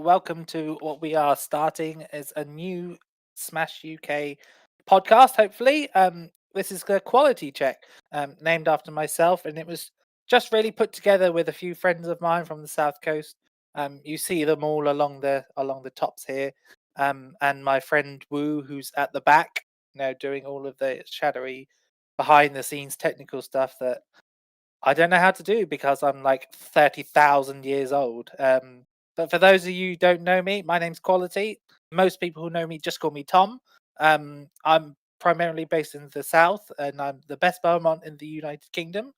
Welcome to what we are starting as a new Smash UK podcast. Hopefully, this is the quality check, named after myself, and it was just really put together with a few friends of mine from the south coast. You see them all along the tops here, and my friend Wu, who's at the back, doing all of the shadowy behind the scenes technical stuff that I don't know how to do because I'm like 30,000 years old. But for those of you who don't know me, my name's QualiT. Most people who know me just call me Tom. I'm primarily based in the south, and I'm the best Beaumont in the United Kingdom.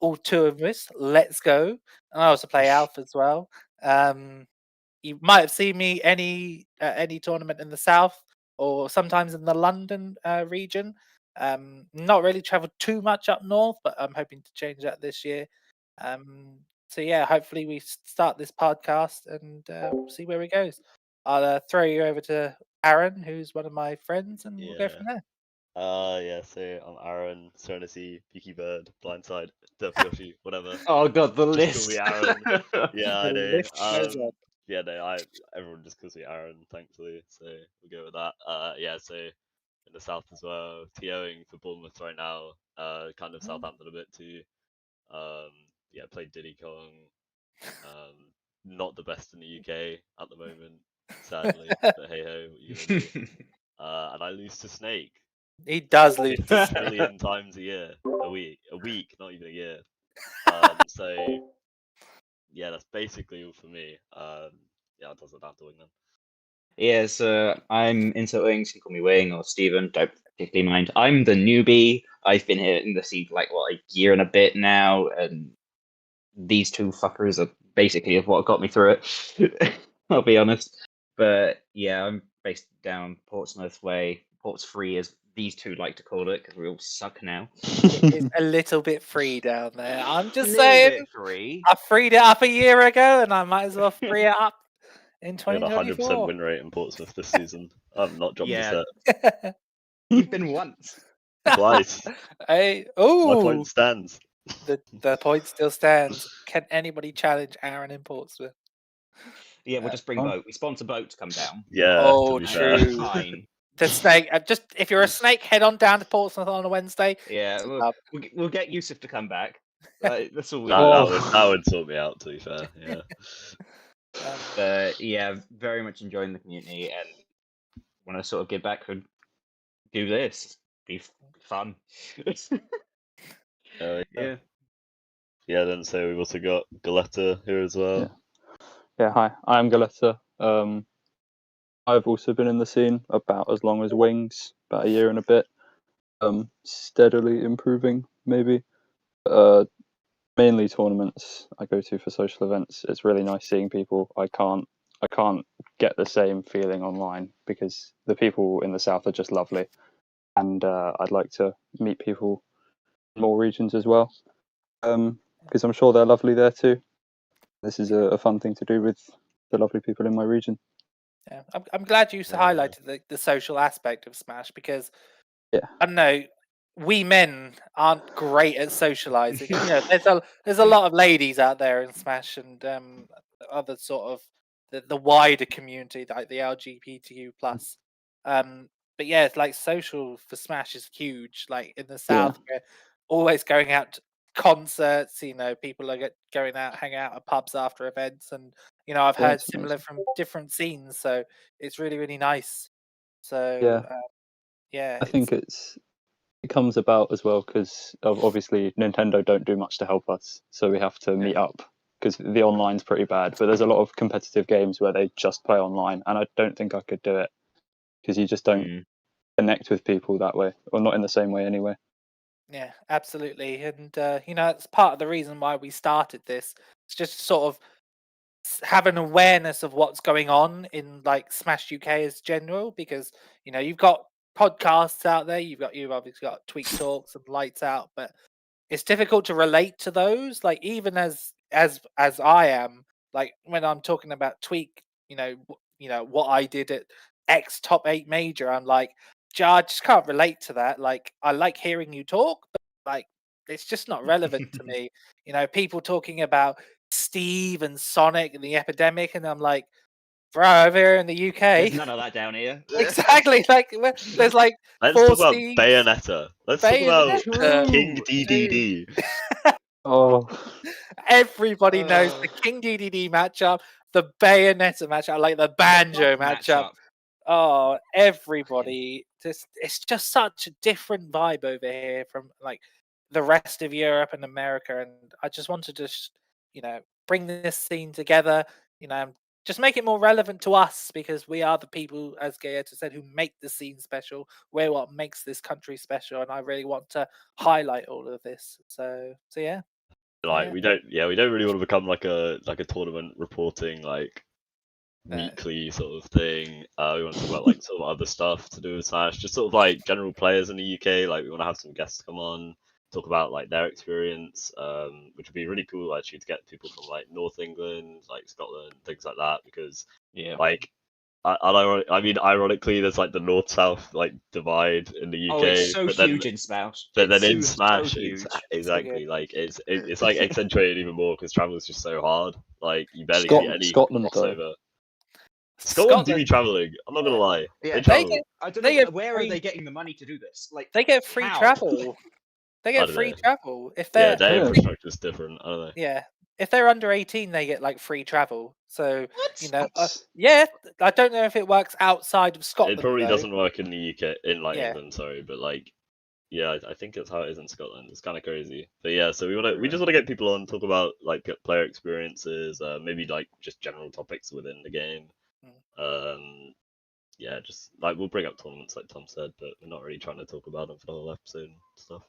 All two of us. Let's go. And I also play Alf as well. Um, you might have seen me any tournament in the south or sometimes in the London region. Not really traveled too much up north, but I'm hoping to change that this year. Um, so yeah, hopefully we start this podcast and see where it goes. I'll throw you over to Aaron, who's one of my friends, and we'll go Yeah. from there. Yeah, so I'm Aaron, Serenity, Peaky Bird, Blindside, Derpy Yoshi, whatever. Oh god, the Just call me list. Aaron. Yeah, The I know. list goes on. Yeah, no, everyone just calls me Aaron, thankfully, so we'll go with that. Yeah, so in the south as well, TOing for Bournemouth right now, kind of Mm. Southampton a bit too. Um, yeah, played Diddy Kong. Not the best in the UK at the moment, sadly, but hey ho, what you gonna do? And I lose to Snake He does lose to 50 Snake. million times a week, not even a year. So yeah, that's basically all for me. Yeah, it doesn't have to win then. Yeah, so I'm into Wings. You can call me Wing or Steven, don't particularly mind. I'm the newbie. I've been here in the scene for like what, a year and a bit now, and these two fuckers are basically what got me through it. I'll be honest. But yeah, I'm based down Portsmouth way. Ports free as these two like to call it because we all suck now. It is a little bit free down there. I'm A just little saying. bit free. I freed it up a year ago, and I might as well free it up in We had a 100% 2024. win rate in Portsmouth this season. I've not dropped a Yeah, set you've been once. twice. Hey, My oh, point stands. the point still stands. Can anybody challenge Aaron in Portsmouth? Yeah, we'll just bring Oh. boat. We sponsor boat to come down. Yeah, Oh, to be fair. true. Fine. The snake. Just if you're a snake, head on down to Portsmouth on a Wednesday. Yeah, It's a we'll, dub. we'll get Yusuf to come back. That's all we That, want. that would sort me out, to be fair. Yeah. Yeah, very much enjoying the community and want to sort of get back and do this. Be fun. Yeah. Yeah. Yeah, then so we've also got Galetta here as well. Yeah, hi. I'm Galetta. I've also been in the scene about as long as Wings, about a year and a bit. Steadily improving, maybe. Mainly tournaments I go to for social events. It's really nice seeing people. I can't get the same feeling online because the people in the south are just lovely, and I'd like to meet people in more regions as well. Because I'm sure they're lovely there too. This is a fun thing to do with the lovely people in my region. Yeah, I'm glad you Yeah. highlighted the social aspect of Smash because Yeah. I don't know, we men aren't great at socializing. There's a lot of ladies out there in Smash and other sort of the wider community, like the LGBTQ plus. But yeah, it's like social for Smash is huge. Like in the South, we're always going out to concerts. People are going out, hang out at pubs after events, and I've Yeah, heard it's similar amazing. from different scenes. So it's really really nice. So Yeah, yeah, I think it comes about as well because obviously Nintendo don't do much to help us, so we have to meet up because the online's pretty bad. But there's a lot of competitive games where they just play online, and I don't think I could do it because you just don't connect with people that way, or not in the same way anyway. Yeah, absolutely. And it's part of the reason why we started this. It's just sort of have an awareness of what's going on in like Smash UK as general, because you've got podcasts out there, you've obviously got Tweak Talks and Lights Out, but it's difficult to relate to those. Like even as I am, like when I'm talking about Tweak, what I did at X top 8 major, I'm like, "Ja, I just can't relate to that. Like I like hearing you talk, but like it's just not relevant to me. People talking about Steve and Sonic and the epidemic, and I'm like, bro, over here in the UK. There's none of that down here. Exactly. Like there's like Let's 4 talk about seeds. Bayonetta. Let's talk about Bayonetta. King DDD. Oh, Everybody knows the King DDD matchup, the Bayonetta matchup, like the Banjo matchup. Oh, everybody! It's just such a different vibe over here from like the rest of Europe and America, and I just wanted to, bring this scene together. Just make it more relevant to us because we are the people, as Gaeta said, who make the scene special. We're what makes this country special, and I really want to highlight all of this. So yeah. Like Yeah. we don't really want to become like a tournament reporting like No. weekly sort of thing. We want to talk about like sort of other stuff to do with Smash, just sort of like general players in the UK. Like we want to have some guests come on, talk about like their experience, which would be really cool actually to get people from like North England, like Scotland, things like that, because like ironically, there's like the north-south like divide in the UK. Oh, it's so but huge then, in Smash. But then in so Smash, huge. exactly like it's like accentuated even more because travel is just so hard. Like you barely see any Scotland, crossover. though. Scotland do be traveling. I'm not gonna lie. Yeah, They travel. I don't they know get where free- are they getting the money to do this. Like They get free how? travel. They I get don't free know. travel if Yeah, they're their Yeah. infrastructure is different. I don't know. yeah. If they're under 18, they get like free travel. So What? yeah, I don't know if it works outside of Scotland. It probably though. doesn't work in the UK, in like Yeah. England. Sorry, but like, yeah, I think it's how it is in Scotland. It's kind of crazy. But yeah, so we just want to get people on, talk about like player experiences, maybe like just general topics within the game. Yeah, just like we'll bring up tournaments like Tom said, but we're not really trying to talk about them for the whole episode and stuff.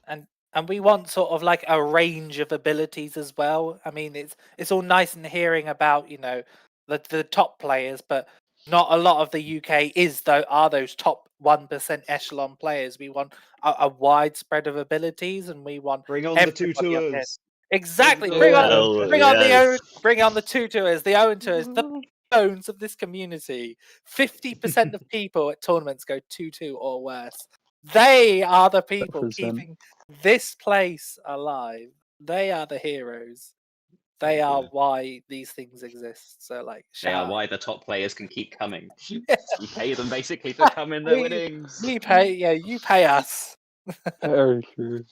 And we want sort of like a range of abilities as well. I mean, it's all nice and hearing about the top players, but not a lot of the UK are those top 1% echelon players. We want a widespread of abilities, and we want Bring on the two everybody up there. tours. Exactly. Yeah. Bring on Yes. bring on the 2 tours, the Owen tours, the bones of this community. 50% of people at tournaments go 2-2 or worse. They are the people Represent. keeping this place alive. They are the heroes. They are why these things exist. So like They are shout out. why the top players can keep coming. You pay them basically to come in their We- winnings. We pay, yeah, you pay us. Very true.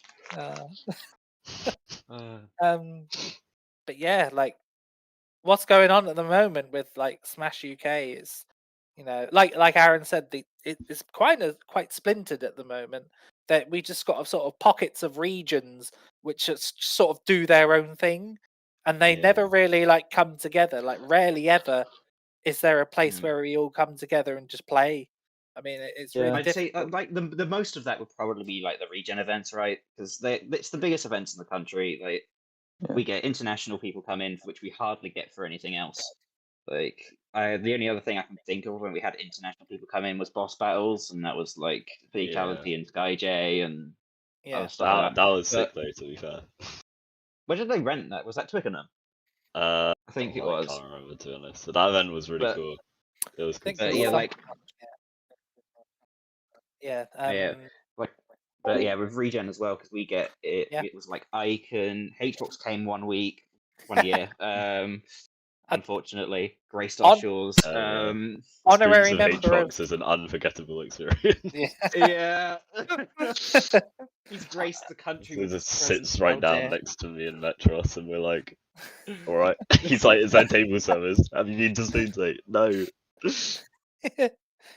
But yeah, like what's going on at the moment with like Smash UK is, like Aaron said, it's quite splintered at the moment. That we just got sort of pockets of regions which just sort of do their own thing, and they never really like come together. Like rarely ever is there a place where we all come together and just play. I mean, it's really I'd say difficult. like the most of that would probably be like the regen events, right? Because it's the biggest events in the country. Like we get international people come in, which we hardly get for anything else. Like the only other thing I can think of when we had international people come in was boss battles, and that was like QualiT and SkyJ and other stuff. Like That was sick though, to be fair. Where did they rent that? Was that Twickenham? I think it was. I can't remember, to be honest. So that event was really cool. It was cool. think yeah, some- like yeah, but yeah, with regen as well, because we get it. Yeah. It was like Icon. HBox came 1 year. Unfortunately, graced our shores. honorary Experience of member of HBox is an unforgettable experience. Yeah. He's graced the country. He with just his sits presence. right down there. next to me in Metros, and we're like, all right. He's like, is that table service? Have you been to Spoon State? No.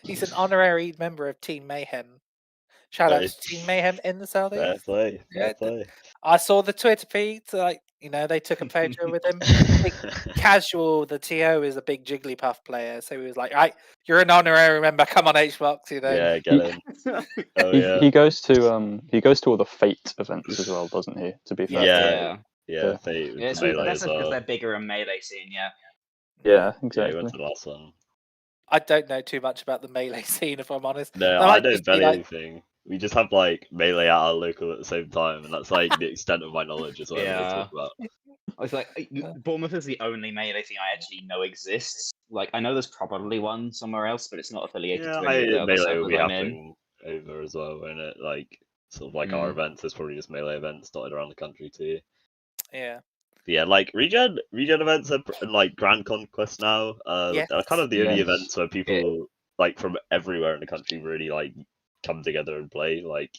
He's an honorary member of Team Mayhem. Shout out to Team Mayhem in the Fair Southeast. play. Yeah, Fair play. I saw the Twitter feeds, like, they took a photo with him. Casual, the TO is a big Jigglypuff player, so he was like, right, you're an honorary member, come on HBox, Yeah, get in. Oh yeah. He goes to all the Fate events as well, doesn't he? To be fair. Yeah. Yeah, Fate, that's Melee because as well. they're bigger in melee scene. Yeah. Yeah, Yeah, he exactly. went to the last one. I don't know too much about the Melee scene, if I'm honest. No, There I might don't just be, bet like- anything. We just have like Melee at our local at the same time, and that's like the extent of my knowledge as well. Yeah. Talk about. I was like, Bournemouth is the only melee thing I actually know exists. Like, I know there's probably one somewhere else, but it's not affiliated Yeah, to any of the other Melee will servers be I'm in. happening over as well, won't it? Like sort of like our events. There's probably just Melee events dotted around the country too. Yeah. Yeah, like regen events are like Grand Conquest now. Yes. They're kind of the only Yes. events where people like from everywhere in the country really like come together and play. Like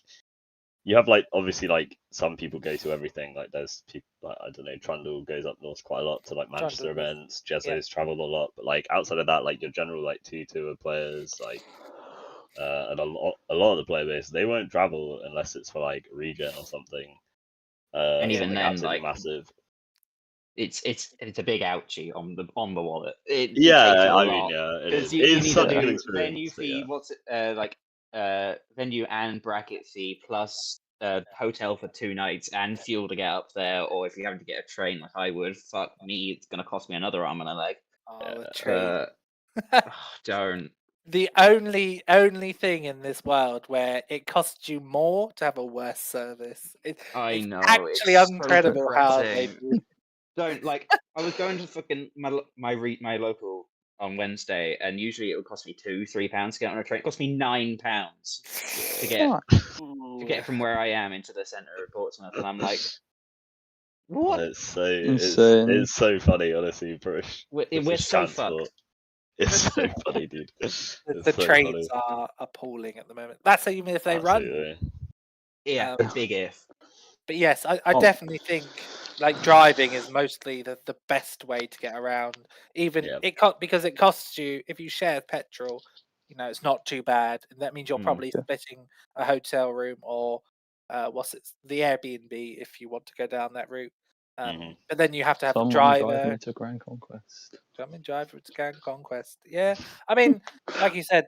you have like obviously like some people go to everything. Like there's people like I don't know, Trundle goes up north quite a lot to like Manchester Trundle, events. Jezzo's traveled a lot, but like outside of that, like your general like tour players like and a lot of the player base they won't travel unless it's for like regen or something. And even something then, absolutely like massive. it's a big ouchie on the wallet. It Yeah, takes a I lot. mean, yeah, it 'Cause is. you It is need such to a good do experience. venue but fee, venue and bracket fee plus hotel for 2 nights and fuel to get up there, or if you're having to get a train like I would, fuck me, it's gonna cost me another arm and a leg. Oh, the train. Don't. The only thing in this world where it costs you more to have a worse service. I It's know, actually it's so incredible how they depressing. do. Don't like. I was going to fucking my local on Wednesday, and usually it would cost me £2-3 to get on a train. It cost me £9 to get from where I am into the centre of Portsmouth, and I'm like, what? It's Insane. it's so funny, honestly, Bruce. We're This so transport. fucked. It's so funny, dude. The trains are appalling at the moment. That's even if they run. Absolutely. Yeah, Um, big if. But yes, I definitely think like driving is mostly the best way to get around. Even Yeah. because it costs you if you share petrol, it's not too bad. And that means you're probably Yeah. splitting a hotel room or the Airbnb if you want to go down that route. But then you have to have a Someone driver. drive me to Grand Conquest. Come and drive to Grand Conquest. Yeah, I mean, like you said,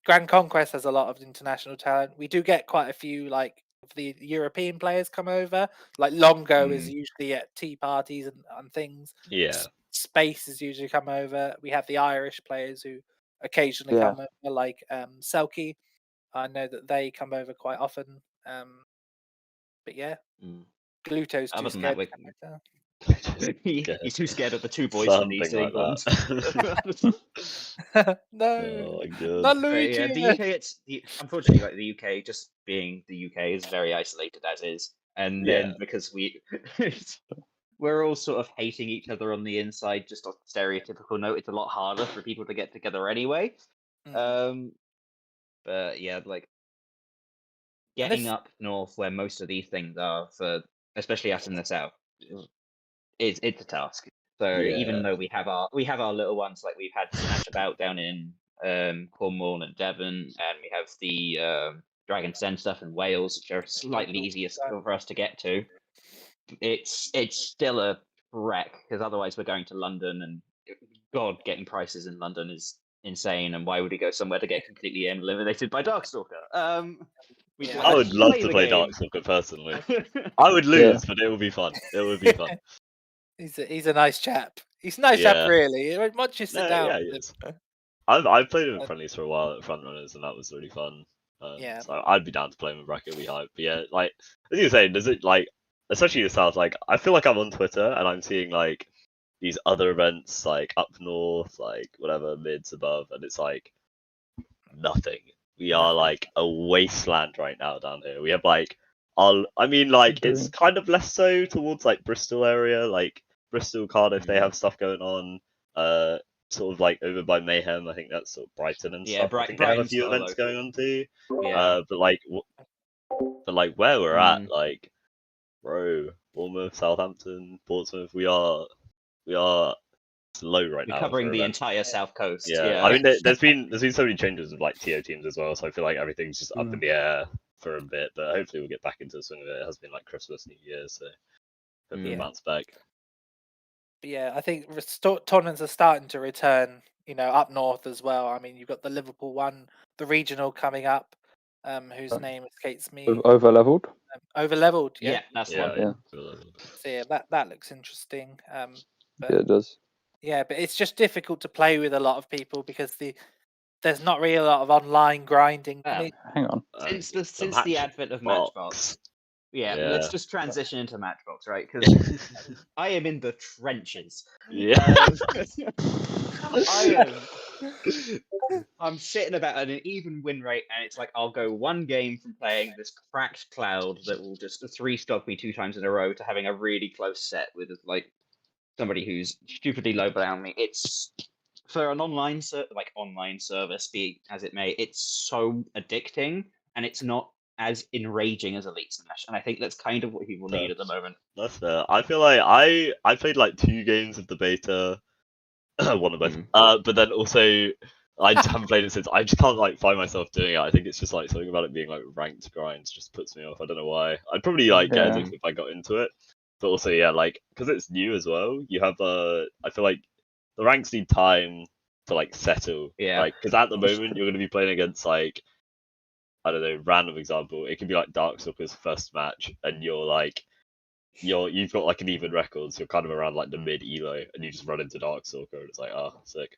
Grand Conquest has a lot of international talent. We do get quite a few like of the European players come over. Like Longo is usually at tea parties and things. Yeah. Space is usually come over. We have the Irish players who occasionally Yeah. come over, like Selkie. I know that they come over quite often. But yeah, Gluto's too Other than scared that, to come over. he's too scared of the 2 boys from East Something like England. No, Oh my god. not But Luigi. yeah, the UK. Unfortunately, like the UK, just being the UK, is very isolated as is, and then because we're all sort of hating each other on the inside, just on a stereotypical note, it's a lot harder for people to get together anyway. But yeah, like getting up north where most of these things are, for especially us in the south, it's a task. So even though we have our little ones, like we've had Smash About down in Cornwall and Devon, and we have the Dragon's Den stuff in Wales, which are slightly easier for us to get to. It's still a wreck because otherwise we're going to London, and God, getting prices in London is insane. And why would we go somewhere to get completely eliminated by Darkstalker? I would love to play Darkstalker personally. I would lose, but it would be fun. It would be fun. He's a nice chap. He's a nice chap, really. Once you sit down. Yeah, he is. I've played him in friendlies for a while at Frontrunners, and that was really fun. So I'd be down to play him in bracket. We hype. But yeah, like as you were saying, does it like, especially the south? Like I feel like I'm on Twitter and I'm seeing like these other events like up north, like whatever mids above, and it's like nothing. We are like a wasteland right now down here. We have like it's kind of less so towards like Bristol area, like Bristol, Cardiff. They have stuff going on. Sort of like over by Mayhem. I think that's sort of Brighton and stuff. I think they have a few events going on too. But like where we're at, like, bro, Bournemouth, Southampton, Portsmouth, we are slow right now. Covering the entire south coast. Yeah. I mean, there's been so many changes of like TO teams as well, so I feel like everything's just up in the air for a bit. But hopefully we'll get back into the swing of it. It has been like Christmas, New Year, so hopefully we'll bounce back. But yeah, I think tournaments are starting to return. Up north as well. I mean, you've got the Liverpool one, the regional coming up. Whose name escapes me. Over leveled. Over leveled. Yeah, that's the one. Yeah. So yeah, that looks interesting. But, yeah, it does. Yeah, but it's just difficult to play with a lot of people because there's not really a lot of online grinding. Hang on. Since the advent of Matchbox. Yeah, let's just transition into Matchbox, right? Because I am in the trenches. Yeah. I'm sitting about at an even win rate, and it's like I'll go one game from playing this cracked cloud that will just 3-stock me 2 times in a row to having a really close set with like somebody who's stupidly low below me. It's for an online service, be as it may, it's so addicting, and it's not as enraging as Elite Smash, and I think that's kind of what people need at the moment. That's fair. I feel like I played like 2 games of the beta, one of both. But then also I just haven't played it since. I just can't like find myself doing it. I think it's just like something about it being like ranked grinds just puts me off. I don't know why. I'd probably like get addicted if I got into it. But also yeah, like because it's new as well. You have I feel like the ranks need time to like settle. Yeah. Like because at the moment you're going to be playing against like I don't know, random example. It could be like Darkstalker's first match, and you've got like an even record, so you're kind of around like the mid elo, and you just run into Darkstalker, and it's like, oh, sick.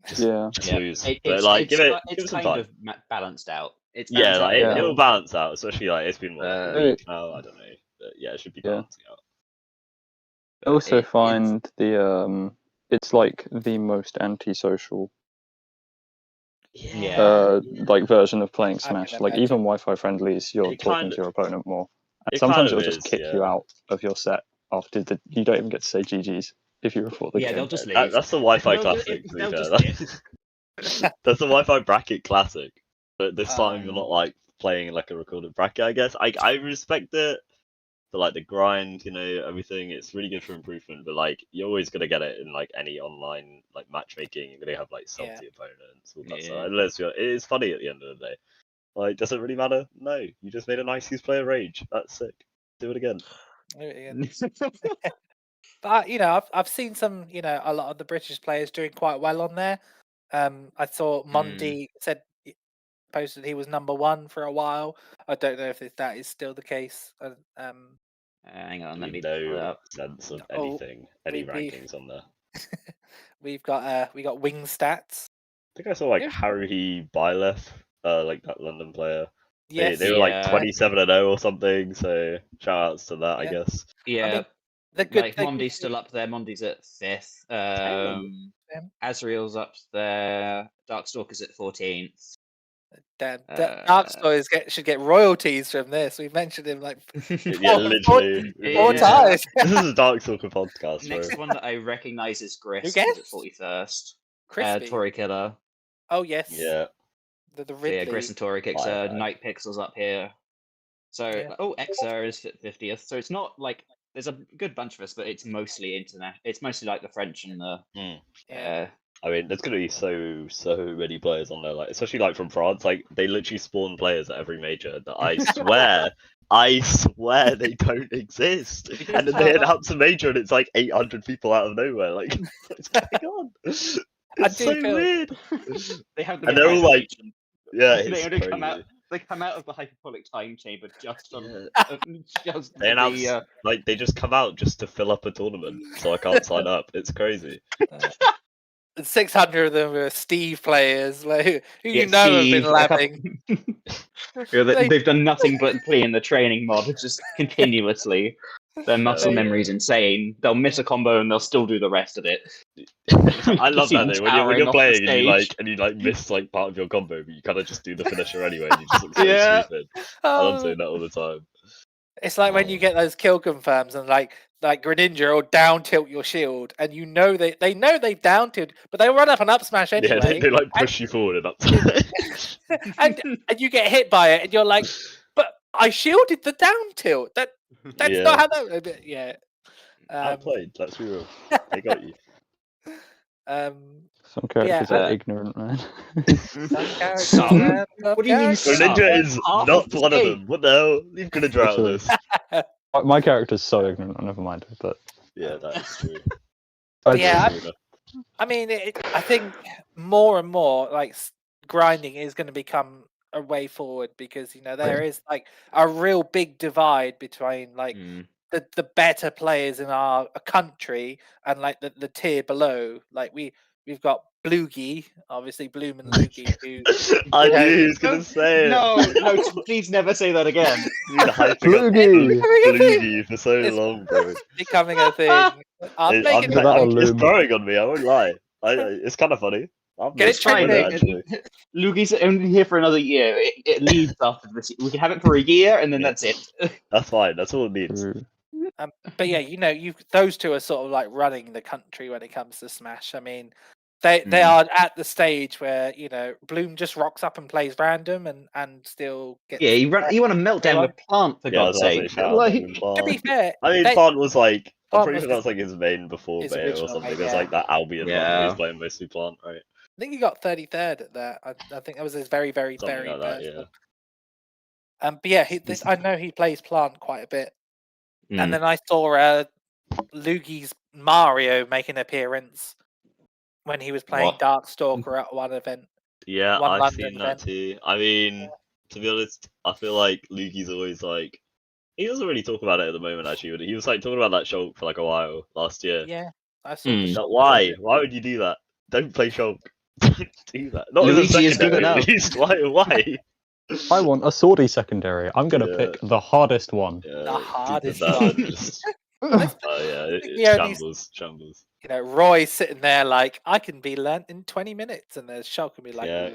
Just lose. But like, give it some time. Of balanced out. It's Yeah, like out. it'll balance out, especially like it's been a week now. I don't know, but yeah, it should be balancing out. I also find it's like the most antisocial like version of playing Smash. Like even Wi-Fi friendlies, you're talking to your opponent more. And sometimes it'll just kick you out of your set after you don't even get to say GG's if you report the game. Yeah, they'll just leave. That's the Wi-Fi classic. To be fair. That's the Wi-Fi bracket classic. But this time you're not like playing like a recorded bracket. I guess I respect it. For like the grind, you know, everything, it's really good for improvement. But like, you're always gonna get it in like any online like matchmaking. You're gonna have like salty opponents, all that stuff. Unless it is funny at the end of the day. Like, does it really matter? No, you just made a nice use player rage. That's sick. Do it again. But you know, I've seen some, you know, a lot of the British players doing quite well on there. I saw Mondi posted he was #1 for a while. I don't know if that is still the case. Hang on, let me pull it up. Sense of anything, any rankings on there. we got wing stats. I think I saw like Haruhi Byleth, like that London player. Yes, they were like 27-0 or something. So shout outs to that, I guess. Yeah. I mean, the good like Mondi's still up there. Mondi's at 5th. Azriel's up there. Darkstalker's at 14th. Darkstalker should get royalties from this. We mentioned him like literally 4 times. This is a Darkstalker podcast. Next one that I recognise is Gris at 41st. Tory Killer. Oh yes. Yeah. The Ridley. Yeah, Gris and Tory kicks Night Pixels up here. So Exer is at 50th. So it's not like there's a good bunch of us, but it's mostly international. It's mostly like the French and the I mean, there's gonna be so many players on there, like especially like from France. Like they literally spawn players at every major that I swear they don't exist. And then they announce a major and it's like 800 people out of nowhere. Like what's going on? It's so weird. They have and they're all like, they only come out. They come out of the hyperbolic time chamber just on. They announce like they just come out just to fill up a tournament, so I can't sign up. It's crazy. 600 of them are Steve players, like, who Steve, have been labbing. They've done nothing but play in the training mod, just continuously. Their muscle memory's insane. They'll miss a combo and they'll still do the rest of it. I love that though. When you're playing and you miss like part of your combo, but you kind of just do the finisher anyway. And you just look so stupid. I love doing that all the time. It's like when you get those kill confirms and like Greninja will down tilt your shield, and you know they know they've down tilted, but they run up and up smash anyway. Yeah, they like push you forward and up. and you get hit by it, and you're like, but I shielded the down tilt. That's not how that. Yeah. Outplayed. Let's be real. They got you. Some characters are ignorant, man. Some? What do you mean? Greninja is not one of them. What the hell? Leave Greninja out of this. My character's so ignorant. Never mind. But yeah, that is true. I mean, I think more and more like grinding is going to become a way forward, because you know there is like a real big divide between like the better players in our country and like the tier below. Like we've got Bloogie, obviously Bloom and Loogie. I knew he was going to say it. No, please never say that again. Bloogie for so long, bro. Becoming a thing. It's growing on me, I won't lie. It's kind of funny. I'm Get it It's fine. trending. actually. Lugi's only here for another year. It leads after this. We can have it for a year, and then Yeah. that's it. That's fine. That's all it needs. True. But yeah, you those two are sort of like running the country when it comes to Smash. I mean, they are at the stage where Bloom just rocks up and plays random and still gets. Yeah, you want to melt down with Plant for Yeah, God's that's sake. shout out Like, Devin Plant. To be fair, I mean, Plant was like, I'm Plant pretty was sure that was like his main before his Bayo or original something. main, There's yeah. like that Albion run where Yeah. he's playing mostly Plant, right? I think he got 33rd at that. I think that was his very, very, Something very like that, first yeah. one. But yeah, I know he plays Plant quite a bit. And mm. then I saw Lugi's Mario make an appearance when he was playing What? Darkstalker at one event. Yeah, One I've London seen that event. too. I mean, to be honest, I feel like Lugi's always like, he doesn't really talk about it at the moment actually, but he was like talking about that Shulk for like a while last year. Yeah, I saw the Mm. shot. Why? Why would you do that? Don't play Shulk. Don't do that. Not Luigi as a is good secondary, at enough. least. Why? I want a swordy secondary. I'm gonna Yeah. pick the hardest one. Yeah, The hardest that one. just- Let's- oh yeah, think it we only- shambles. Roy sitting there like, I can be learnt in 20 minutes, and there's Shulk can be like, Yeah.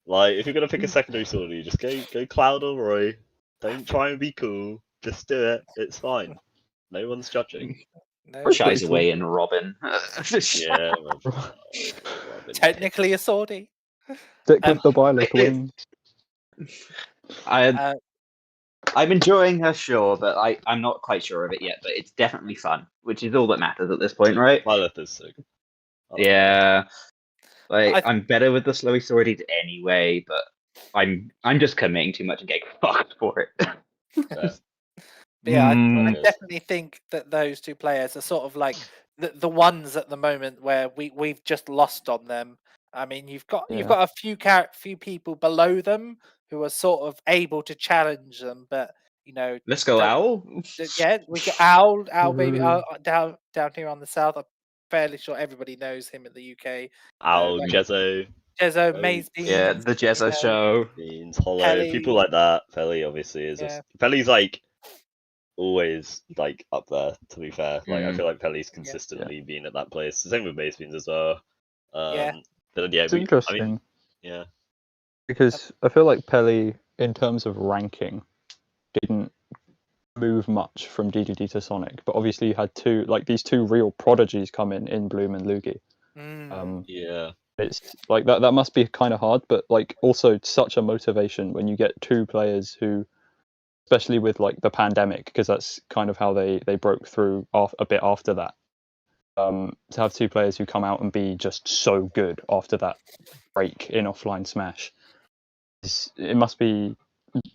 Like, if you're gonna pick a secondary sword, you just go Cloud or Roy. Don't try and be cool. Just do it. It's fine. No one's judging. no, Shies away in Robin. Yeah. Robin. technically a swordie. Stick with the violet wing. I'm enjoying her, sure, but I'm not quite sure of it yet. But it's definitely fun, which is all that matters at this point, right? Violet is so good. Yeah. Like, I'm better with the slowy swordies anyway, but I'm just committing too much and getting fucked for it. But yeah, I Mm. definitely think that those two players are sort of like the ones at the moment where we've just lost on them. I mean, you've got a few people below them who are sort of able to challenge them, but Let's go, Owl. yeah, we got Owl baby down here on the south. I'm fairly sure everybody knows him in the UK. Owl, like Jezzo, Maze Beans, Yeah, the Jezza show. Beans, Hollow, Pelly. people like that. Pelly obviously is Yeah. Pelly's like always like up there, to be fair. Like I Mm. feel like Pelly's consistently been at that place. The same with Maze Beans as well. Yeah. But yeah, It's interesting yeah. because I feel like Pelly, in terms of ranking, didn't move much from DDD to Sonic, but obviously you had these two real prodigies come in Bloom and Lugi. Yeah. It's like that must be kind of hard, but like also such a motivation when you get two players who, especially with like the pandemic, because that's kind of how they broke through a bit after that. To have two players who come out and be just so good after that break in offline Smash, it must be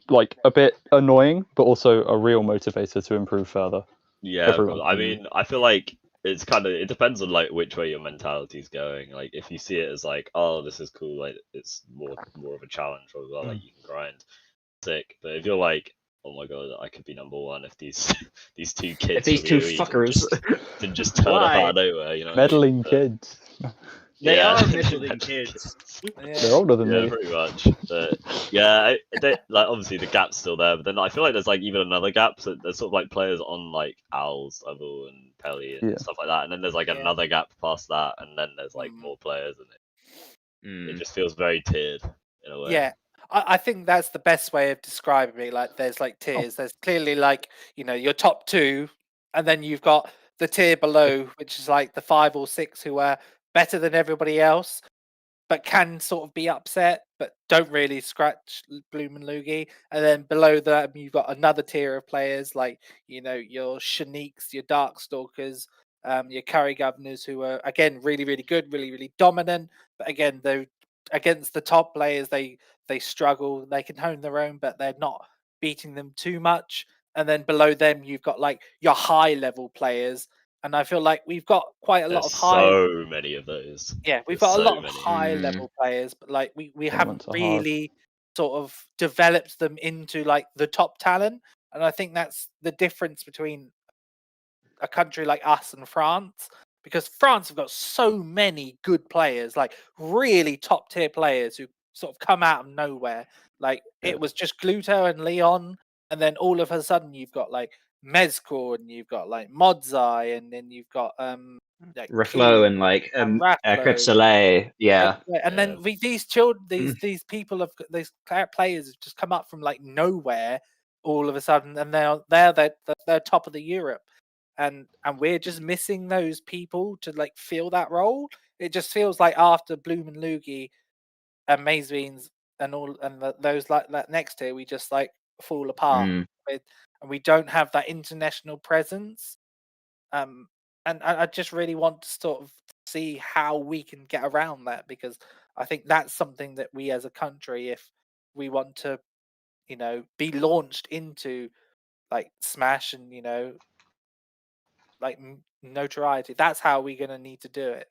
like a bit annoying, but also a real motivator to improve further. Yeah, Everyone. I mean, I feel like it depends on like which way your mentality's going. Like if you see it as like, oh, this is cool, like it's more of a challenge, or well, like you can grind, sick. But if you're like, oh my god, I could be number one if these two kids, If these two fuckers didn't just turn up out of nowhere, you know, meddling kids. They Yeah. are meddling kids. They're older than Yeah, me. pretty much. But yeah, like obviously the gap's still there, but then I feel like there's like even another gap. So there's sort of like players on like Owl's level and Pelly and stuff like that, and then there's like another gap past that, and then there's like more players, and it just feels very tiered in a way. Yeah, I think that's the best way of describing it. Like, there's like tiers. There's clearly like your top two, and then you've got the tier below, which is like the 5 or 6 who are better than everybody else, but can sort of be upset, but don't really scratch Bloom and Lugi. And then below that, you've got another tier of players like your Shaniques, your Darkstalkers, your Curry Governors, who are again really, really good, really, really dominant. But again, though, against the top players, they struggle. They can hone their own, but they're not beating them too much. And then below them, you've got like your high level players. And I feel like we've got quite a lot of high. So many of those. Yeah, we've There's got a lot so of many. high level players, but like we haven't Tournaments are hard. really sort of developed them into like the top talent. And I think that's the difference between a country like us and France, because France have got so many good players, like really top tier players who sort of come out of nowhere. Like it was just Gluto and Leon, and then all of a sudden you've got like Mezcor, and you've got like Modzai, and then you've got like Reflow Key and like and Crêpe Rafflo. Soleil, yeah. And then these children, these people have these players have just come up from like nowhere all of a sudden, and they're top of the Europe, and we're just missing those people to like fill that role. It just feels like after Bloom and Lugi and Mazebeans and all and those like that next tier, we just like fall apart, and we don't have that international presence. And I just really want to sort of see how we can get around that, because I think that's something that we as a country, if we want to, be launched into like Smash and like notoriety, that's how we're gonna need to do it.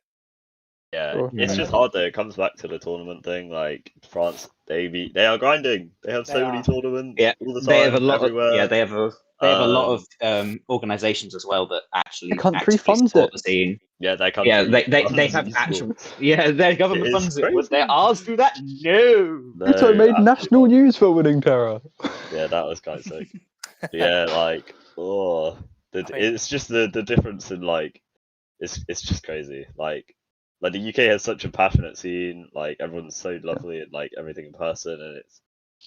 Yeah, Sure. it's just hard though. It comes back to the tournament thing. Like France, they are grinding. They have so many tournaments all the time. They have a lot everywhere. they have a lot of organizations as well that actually country actively funds support it. the scene. Yeah, their country. Yeah, they funds have esports. actual. Yeah, their government It is funds it. Would crazy. their ours do that? No. Ito made absolutely national not. news for winning Terra. Yeah, that was quite sick. But yeah, like it's just the difference in like it's just crazy. Like the UK has such a passionate scene. Like everyone's so lovely and like everything in person, and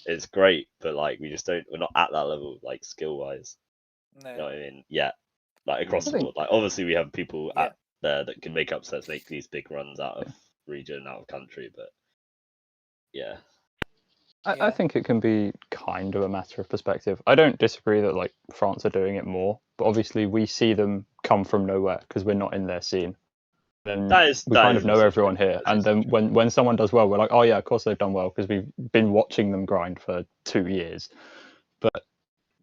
it's great. But like we're not at that level, like skill wise. No. You know what I mean? Yeah, like across I the think- board. Like obviously we have people Yeah. at there that can make upsets, make these big runs out of region, out of country. But yeah. I think it can be kind of a matter of perspective. I don't disagree that like France are doing it more, but obviously we see them come from nowhere because we're not in their scene. Then we kind of know everyone here, and then when someone does well, we're like, oh yeah, of course they've done well because we've been watching them grind for 2 years. But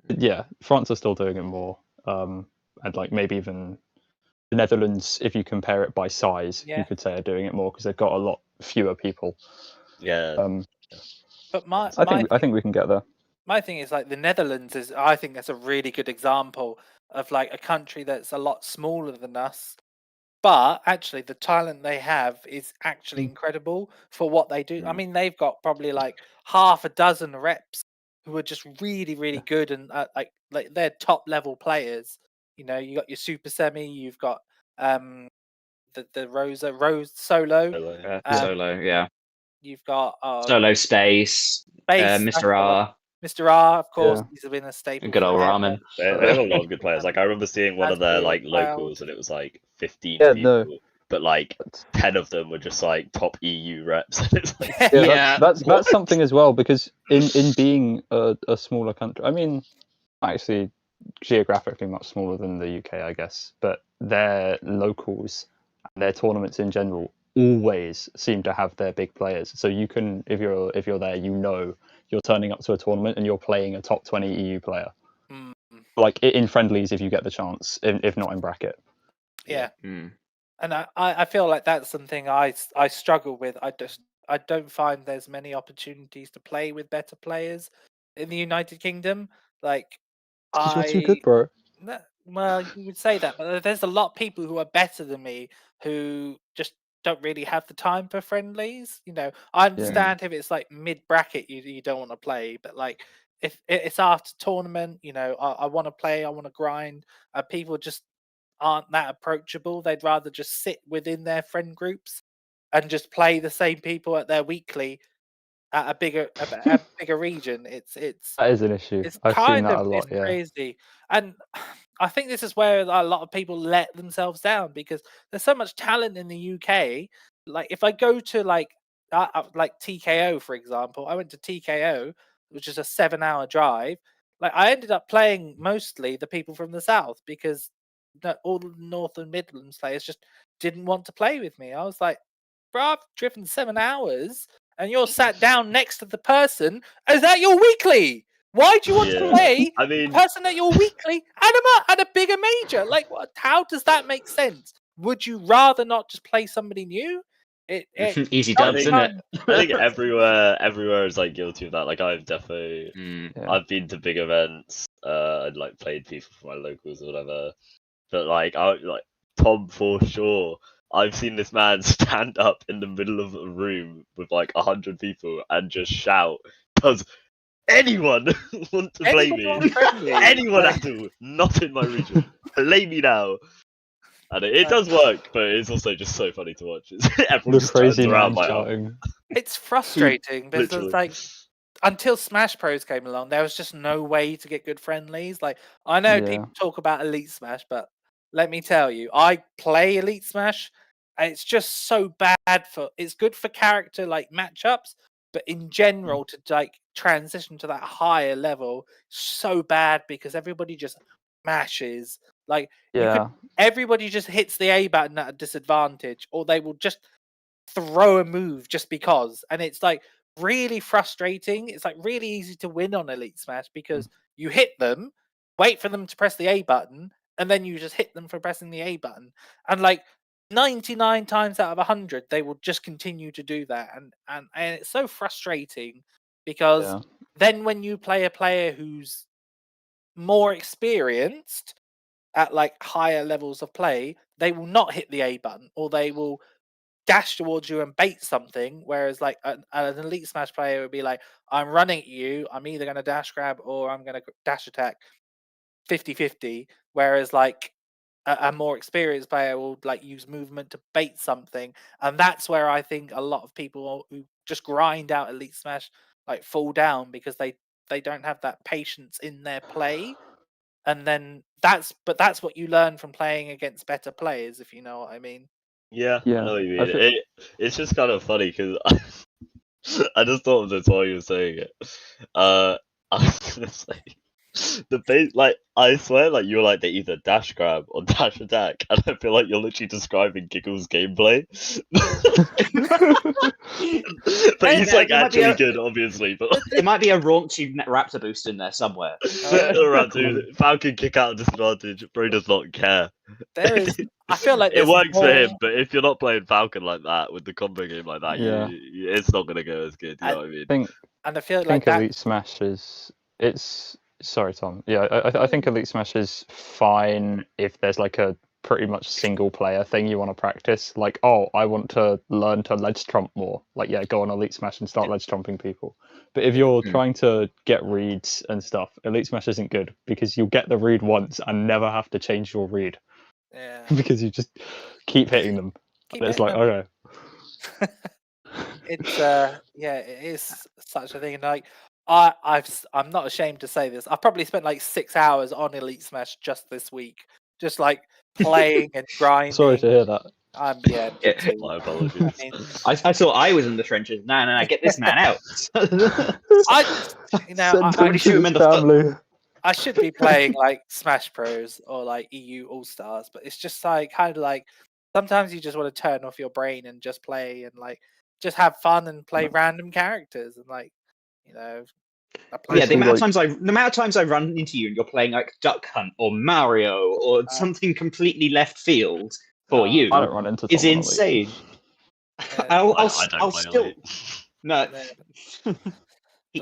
yeah, France are still doing it more, and like maybe even the Netherlands, if you compare it by size, you could say are doing it more because they've got a lot fewer people. Yeah. But I think we can get there. My thing is like the Netherlands is, I think that's a really good example of like a country that's a lot smaller than us, but actually the talent they have is actually incredible for what they do. I mean, they've got probably like half a dozen reps who are just really, really good, and like they're top level players. You got your Super Semi, you've got the Rose Solo, Solo, yeah. you've got Solo Space, Mr. R. Mr. R, of course, he's been a staple. Good old forever. ramen. They have a lot of good players. Like I remember seeing one of their like locals, and it was like 15 people, but like 10 of them were just like top EU reps. It's like, that's something as well, because in being a smaller country, I mean, actually geographically much smaller than the UK, I guess, but their locals and their tournaments in general always seem to have their big players. So you can, if you're there, you're turning up to a tournament and you're playing a top 20 EU player. Like in friendlies if you get the chance, if not in bracket. Yeah. And I feel like that's something I struggle with. I don't find there's many opportunities to play with better players in the United Kingdom. Like you're too good, bro. Well, you would say that, but there's a lot of people who are better than me who just don't really have the time for friendlies. I understand if it's like mid bracket, you don't want to play, but like if it's after tournament, I want to play, I want to grind. People just aren't that approachable. They'd rather just sit within their friend groups and just play the same people at their weekly at a bigger region. That is an issue. I've seen that a lot. It's crazy, and I think this is where a lot of people let themselves down, because there's so much talent in the UK. Like if I go to like TKO, for example, I went to TKO, which is a 7-hour drive. Like I ended up playing mostly the people from the south, because all the North and Midlands players just didn't want to play with me. I was like, bro, I've driven 7 hours and you're sat down next to the person. Is that your weekly? Why do you want to play the person at your weekly at a bigger major? Like, what? How does that make sense? Would you rather not just play somebody new? Easy dubs, isn't it? I think everywhere is like guilty of that. Like I've definitely, I've been to big events, and like played people for my locals or whatever. But like Tom for sure. I've seen this man stand up in the middle of a room with like 100 people and just shout, does anyone want to play Anybody me, want friendly? anyone Like, at all, not in my region, play me now. And it does work, but it's also just so funny to watch. Everyone The just turns crazy around man by shouting. it's frustrating because literally. like until Smash Bros came along, there was just no way to get good friendlies. Like I know Yeah. people talk about Elite Smash, but let me tell you, I play Elite Smash, and it's just so bad for. It's good for character like matchups, but in general, to like transition to that higher level, so bad because everybody just mashes. Like you could, Yeah. everybody just hits the A button at a disadvantage, or they will just throw a move just because, and it's like really frustrating. It's like really easy to win on Elite Smash because you hit them, wait for them to press the A button, and then you just hit them for pressing the A button. And like 99 times out of 100, they will just continue to do that. And it's so frustrating because Yeah. then when you play a player who's more experienced at like higher levels of play, they will not hit the A button, or they will dash towards you and bait something, whereas like an Elite Smash player would be like, I'm running at you, I'm either going to dash grab or I'm going to dash attack 50-50, whereas like a more experienced player will like use movement to bait something. And that's where I think a lot of people who just grind out Elite Smash like fall down, because they don't have that patience in their play. And then that's what you learn from playing against better players, if you know what I mean. Yeah, I Yeah. know what you I mean. think It's just kind of funny because I just thought of this while you were saying it. I was gonna say the base, like I swear, like you were like they either dash grab or dash attack, and I feel like you're literally describing Giggle's gameplay. But he's like There might be actually a- good, obviously. But There might be a raunchy raptor boost in there somewhere. around, dude, Falcon kick out disadvantage. Bro does not care. There is, I feel like It there's works for him, more, but if you're not playing Falcon like that with the combo game like that, Yeah. it's not gonna go as good. You know what I mean? think and I feel I like think that. Elite Smash is it's sorry Tom. Yeah, I think Elite Smash is fine if there's like a pretty much single player thing you want to practice. Like, oh, I want to learn to ledge trump more. Like, yeah, go on Elite Smash and start ledge trumping people. But if you're trying to get reads and stuff, Elite Smash isn't good because you'll get the read once and never have to change your read Yeah, because you just keep hitting them. keep And it's hitting like, them. okay. It's yeah, it is such a thing. And like I'm not ashamed to say this. I've probably spent like 6 hours on Elite Smash just this week, just like playing and grinding. Sorry to hear that. Yeah, me Yeah. too. My I apologies. mean, I thought I was in the trenches. No, get this man out. I just, you know, Send Somebody him shoot to him his in the foot. family. I should be playing like Smash Bros or like EU All Stars, but it's just like kind of like sometimes you just want to turn off your brain and just play and like just have fun and play random characters and like, you know, I play Yeah, the Basically, amount of times I run into you and you're playing like Duck Hunt or Mario or something completely left field for you I don't run into is Tom on Elite. insane. Yeah, I'll I don't I'll play still Elite. no. but,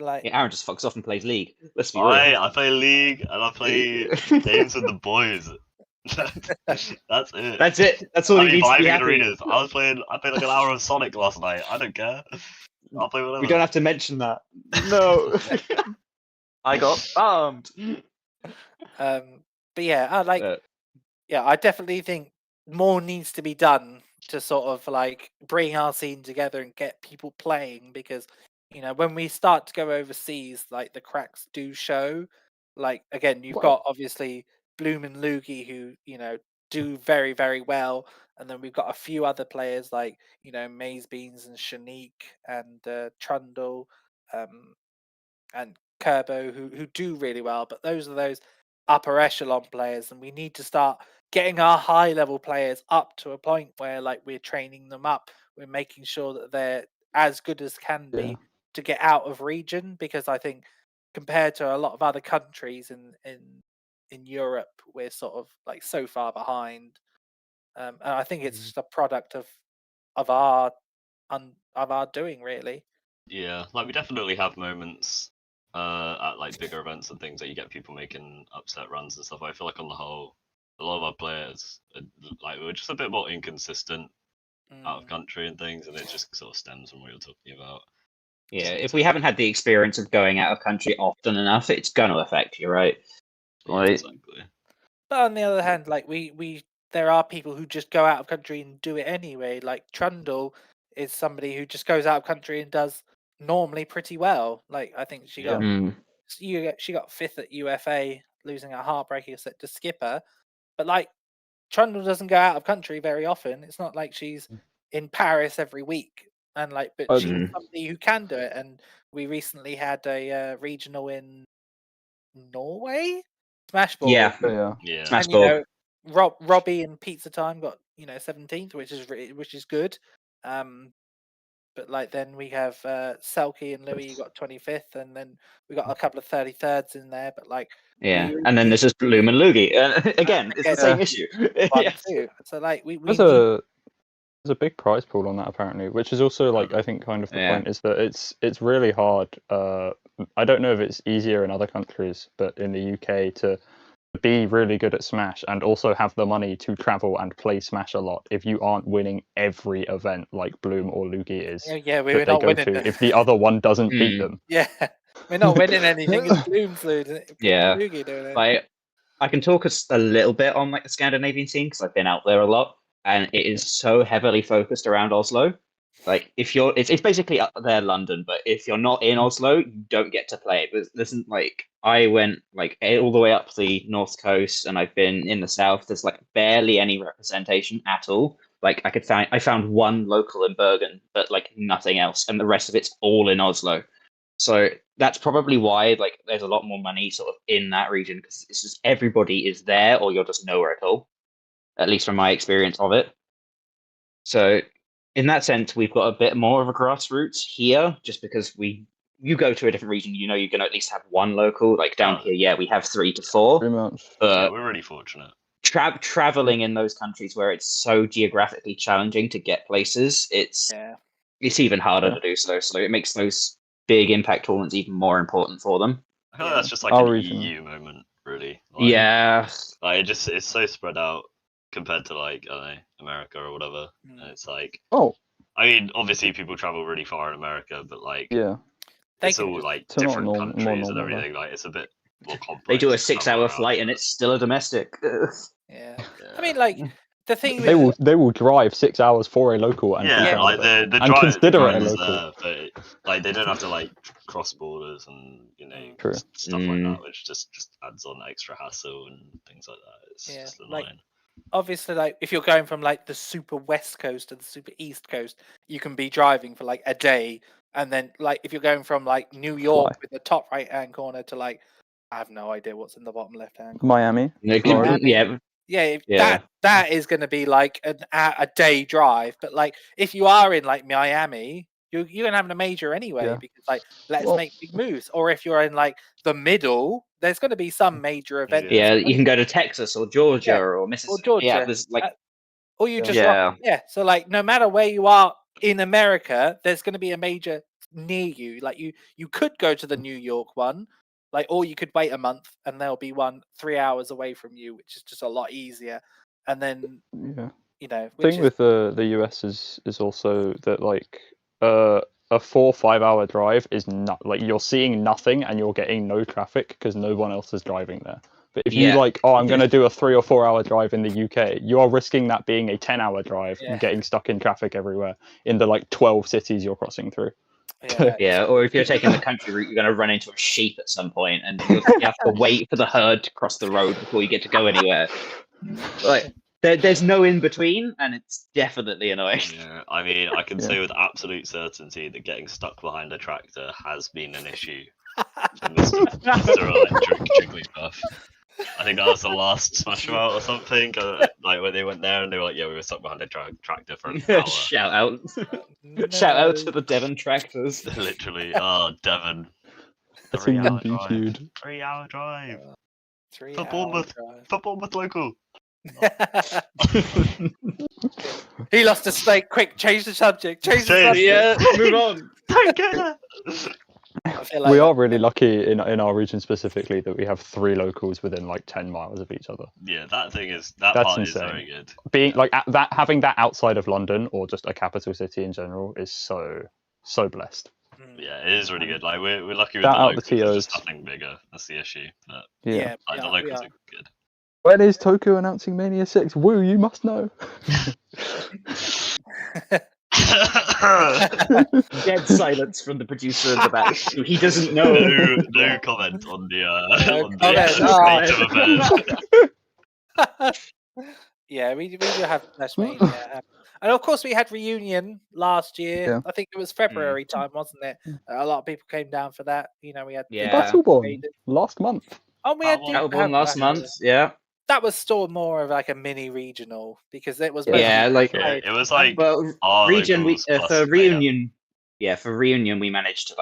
like Aaron just fucks off and plays League. Let's be real. I play League and I play games with the boys. That's it. That's it. That's all I he mean, needs to be vibing in happy. arenas. I played like an hour of Sonic last night. I don't care. I'll play whatever. We don't have to mention that. No. I got bombed. but yeah, I like yeah, I definitely think more needs to be done to sort of like bring our scene together and get people playing, because you know when we start to go overseas, like the cracks do show. Like again, you've got obviously Bloom and Loogie who do very very well, and then we've got a few other players like Maze Beans and Shanique and Trundle and Kerbo who do really well, but those are those upper echelon players, and we need to start getting our high level players up to a point where like we're training them up, we're making sure that they're as good as can be to get out of region, because I think compared to a lot of other countries in Europe, we're sort of like so far behind, and I think it's just a product of our of our doing, really. Yeah, like we definitely have moments at like bigger events and things that you get people making upset runs and stuff. I feel like on the whole, a lot of our players like we're just a bit more inconsistent out of country and things, and it just sort of stems from what you're talking about. Yeah, if we haven't had the experience of going out of country often enough, it's going to affect you, right? Yeah, Like- exactly. But on the other hand, like there are people who just go out of country and do it anyway. Like Trundle is somebody who just goes out of country and does normally pretty well. Like I think she got she got 5th at UFA, losing a heartbreaking set to Skipper. But like Trundle doesn't go out of country very often. It's not like she's in Paris every week, and like, but she's Mm. somebody who can do it. And we recently had a regional in Norway, Smashball. Yeah, Yeah. Yeah. Smash And you ball. know, Robbie and Pizza Time got 17th, which is good. But like then we have Selkie and Louis got 25th, and then we got a couple of 33rds in there. But like Yeah, and then there's just Bloom and Loogie. Again, it's the again, same issue. one Yeah. too. So like we There's need, a big prize pool on that apparently, which is also like I think kind of the Yeah. point is that it's really hard. I don't know if it's easier in other countries, but in the UK to be really good at Smash and also have the money to travel and play Smash a lot if you aren't winning every event like Bloom or Luigi is yeah, we're that they not go winning. to if the other one doesn't beat Mm. them. Yeah, we're not winning anything. It's Bloom's losing. Yeah. Luigi doing it. Like, I can talk a little bit on like the Scandinavian scene because I've been out there a lot, and it is so heavily focused around Oslo. Like, if you're, it's basically up there, London, but if you're not in Oslo, you don't get to play it. There's like, I went like all the way up the north coast, and I've been in the south. There's like barely any representation at all. Like, I found one local in Bergen, but like nothing else, and the rest of it's all in Oslo. So that's probably why like there's a lot more money sort of in that region because it's just everybody is there, or you're just nowhere at all. At least from my experience of it. So in that sense, we've got a bit more of a grassroots here, just because you go to a different region, you know you're going to at least have one local. Like down here, yeah, we have 3 to 4. Pretty much. Yeah, we're really fortunate. Traveling in those countries where it's so geographically challenging to get places, it's even harder to do so. So it makes those big impact tournaments even more important for them. I feel like that's just like Our an region. EU moment, really. Like, Yeah. Like it's so spread out compared to like I don't know, America or whatever. And it's like, I mean, obviously people travel really far in America, but like Yeah. it's all like It's a lot different more countries and normal, everything. Like it's a bit more complex. They do a to travel 6-hour around, flight and but- it's still a domestic. Yeah. I mean, like the thing They with will drive 6 hours for a local and yeah, keep like out of it. the And drive, consider it a drivers local. there, but like they don't have to like cross borders and True. stuff like that, which just adds on extra hassle and things like that. It's just annoying. like obviously, like if you're going from like the super west coast to the super east coast, you can be driving for like a day, and then like if you're going from like New York with the top right hand corner to like I have no idea what's in the bottom left hand corner. Miami. Miami. Yeah. That is going to be like a day drive. But like if you are in like Miami, you're gonna have a major anyway because like let's make big moves. Or if you're in like the middle, there's going to be some major event. Yeah, you can go to Texas or Georgia or Mississippi. Or Georgia. Yeah, there's like or you just so like no matter where you are in America, there's going to be a major near you. Like you could go to the New York one, like, or you could wait a month and there'll be one 3 hours away from you, which is just a lot easier. And then you know, thing with the US is also that like a 4-5 hour drive is not like you're seeing nothing and you're getting no traffic because no one else is driving there. But if you like, I'm going to do a 3 or 4 hour drive in the UK, you are risking that being a 10-hour drive and getting stuck in traffic everywhere in the like 12 cities you're crossing through. Yeah, or if you're taking the country route, you're going to run into a sheep at some point, and you have to wait for the herd to cross the road before you get to go anywhere. Like, there's no in between, and it's definitely annoying. Yeah, I mean, I can say with absolute certainty that getting stuck behind a tractor has been an issue for Mr. Electric Jigglypuff. I think that was the last Smash Mouth or something. Like when they went there and they were like, "Yeah, we were stuck behind a tractor for an hour." Shout out! Shout out to the Devon tractors. Literally, Devon. That's 3 hour a drive. feud. 3 hour drive. 3 For Bournemouth. For Bournemouth local. He lost a stake. Quick, change the subject. Change the subject. Yeah, move on. Don't go there. Like we are really lucky in our region specifically that we have 3 locals within like 10 miles of each other. Yeah, that That's part insane. is very good. Being like having that outside of London or just a capital city in general is so blessed. Yeah, it is really good. Like we're lucky with Shout the out the locals. There's just TOs. nothing bigger. That's the issue. But Yeah. like, the we locals are. are good. When is Tokyo announcing Mania 6? Woo, you must know. Dead silence from the producer of the back. He doesn't know. No comment on the No on comment. the state of affairs. Yeah, we do have Smash Mania. And of course, we had Reunion last year. Yeah. I think it was February time, wasn't it? A lot of people came down for that. You know, we had Yeah. Battleborn last month. Oh, we had Battleborn last month. Yeah. That was still more of like a mini regional because it was Yeah, like it was like well, our region we locals plus for mayhem. reunion. Yeah, for reunion we managed to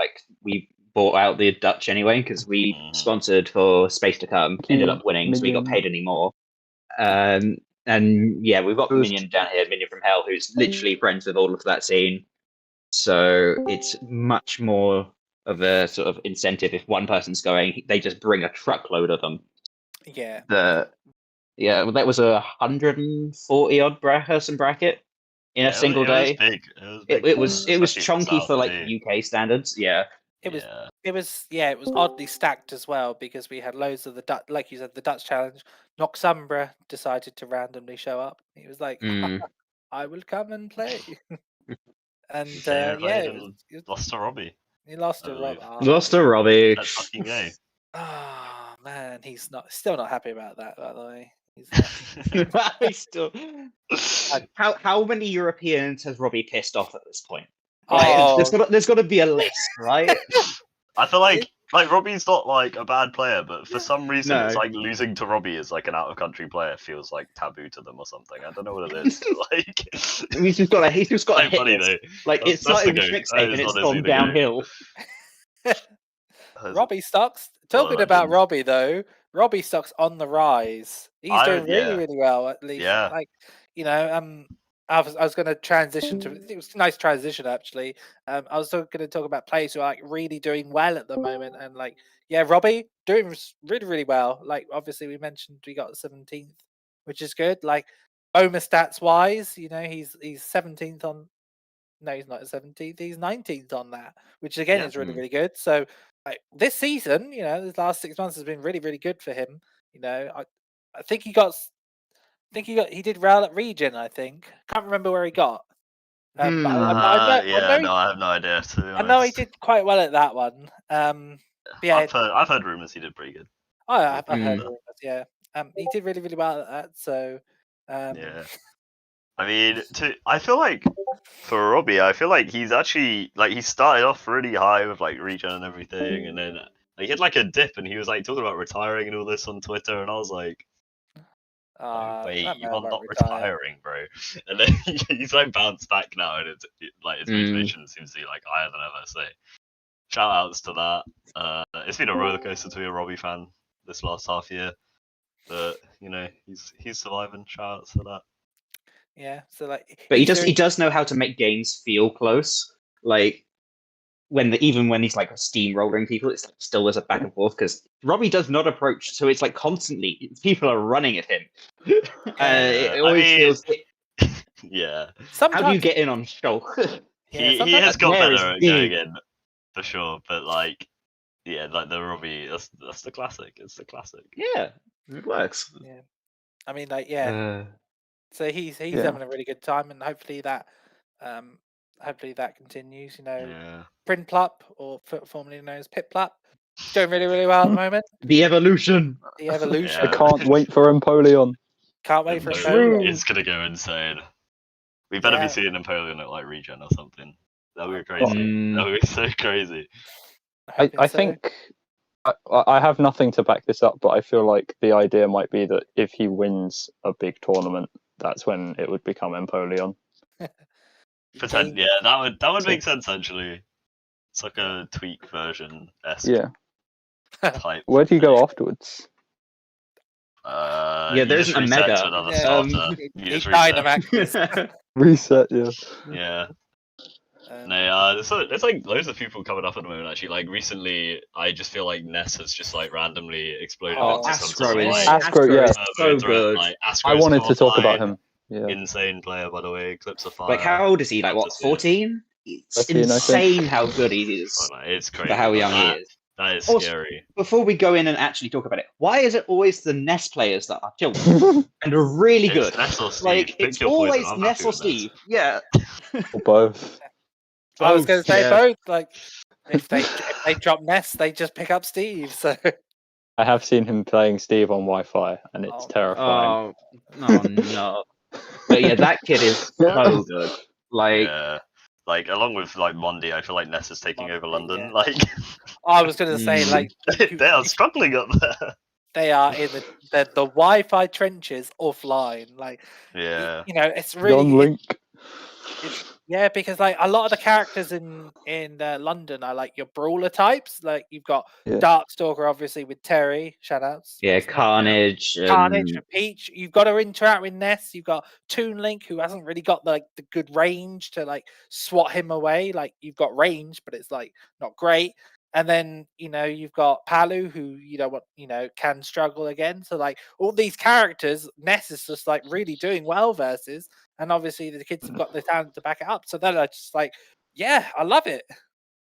we bought out the Dutch anyway because we sponsored for Space to Come. Ended up winning, so we got paid any more. And yeah, we've got Minion down here, Minion from Hell, who's literally friends with all of that scene. So it's much more of a sort of incentive if one person's going. They just bring a truckload of them. Yeah. Yeah, well, that was 140 odd person bracket in a single day. It was big. It was especially chunky for like South, UK standards. Yeah. It was oddly stacked as well because we had loads of the Dutch, like you said, the Dutch challenge. Noxumbra decided to randomly show up. He was like, "I will come and play," and lost to Robbie. He lost to Rob. Lost to Robbie. That fucking game. Oh man, he's still not happy about that. By the way, He's still. How many Europeans has Robbie pissed off at this point? There's got to be a list, right? I feel like Robbie's not like a bad player, but for some reason it's like losing to Robbie as like an out of country player feels like taboo to them or something. I don't know what it is. Like he's just got a hit. funny though. Like it started with Mixtape and it's gone downhill. Robbie Stocks. Talking about Robbie though, Robbie Stocks on the rise. He's doing really well at least. Yeah. Like I was going to transition to. It was a nice transition actually. I was going to talk about players who are like really doing well at the moment, and like Robbie doing really well. Like obviously we mentioned we got 17th, which is good. Like Omer stats wise, he's 17th on. No, he's not 17th. He's 19th on that, which again is really good. So like this season, the last 6 months has been really good for him. I think he did well at Region. I think can't remember where he got. I have no idea. To be honest. I know he did quite well at that one. I've heard rumors he did pretty good. Oh, I've heard rumors. Yeah, he did really well at that. So yeah. I mean, I feel like for Robbie, I feel like he's actually like he started off really high with like Region and everything, and then he had like a dip, and he was like talking about retiring and all this on Twitter, and I was like. Wait, you're not retiring, bro. And then he's like bounced back now, and his motivation seems to be like higher than ever. So, shout outs to that. It's been a roller coaster to be a Robbie fan this last half year, but he's surviving. Shout outs to that. Yeah. So like, but he does know how to make games feel close. Like even when he's like steamrolling people, it's still there's a back and forth because Robbie does not approach, so it's like constantly people are running at him. It always feels. Yeah. How do you get in on Shulk? He has got better at going in for sure, but like the Robbie, that's the classic. It's the classic. Yeah, it works. Yeah, I mean so he's having a really good time, and hopefully that continues. Prinplup, or formerly known as Pitplup, doing really well at the moment. The evolution. Yeah. I can't wait for Empoleon. Can't wait for Empoleon. It's gonna go insane. We better be seeing Empoleon at like Regen or something. That would be crazy. That would be so crazy. I think I have nothing to back this up, but I feel like the idea might be that if he wins a big tournament, that's when it would become Empoleon. Potentially, yeah, that would make sense actually. It's like a tweak version. Type. Where do you go afterwards? There's a mega. To another starter. You just Dynamax. Reset, yeah. Yeah. There's like loads of people coming up at the moment. Actually, like recently, I just feel like Ness has just like randomly exploded into some sort of like Astro, yeah, so good. Like, I wanted to talk about him. Yeah. Insane player, by the way. Clips of fire. Like, how old is he? Like, what, 14? it's I've seen, I think. insane how good he is Oh, no, it's crazy. for how like, young he is. That is Also- scary. Before we go in and actually talk about it, why is it always the Ness players that are children and are really good? It's Ness or Steve. Like Pick it's your poison. always I'm Ness happy or with Ness. Steve. Yeah, Or both. I was going to say yeah. both. Like, if they drop Ness, they just pick up Steve. So I have seen him playing Steve on Wi-Fi, and it's Oh, terrifying. Oh no! But yeah, that kid is so good. Like, Yeah. Like along with like Mondi, I feel like Ness is taking over Mondi, London. yeah. Like I was going to say, like, they are struggling up there. they are in the Wi-Fi trenches offline. Like, Yeah. you know, it's Young really Link. yeah, because like a lot of the characters in London are like your brawler types. Like you've got Yeah. Darkstalker, obviously with Terry. Shoutouts. yeah, What's his name? Carnage. Carnage for Peach. You've got to interact with Ness. You've got Toon Link, who hasn't really got the good range to like swat him away. Like you've got range, but it's like not great. And then you've got Palu, who can struggle again. So like all these characters, Ness is just like really doing well versus, and obviously the kids have got the talent to back it up. So then I just like, yeah, I love it.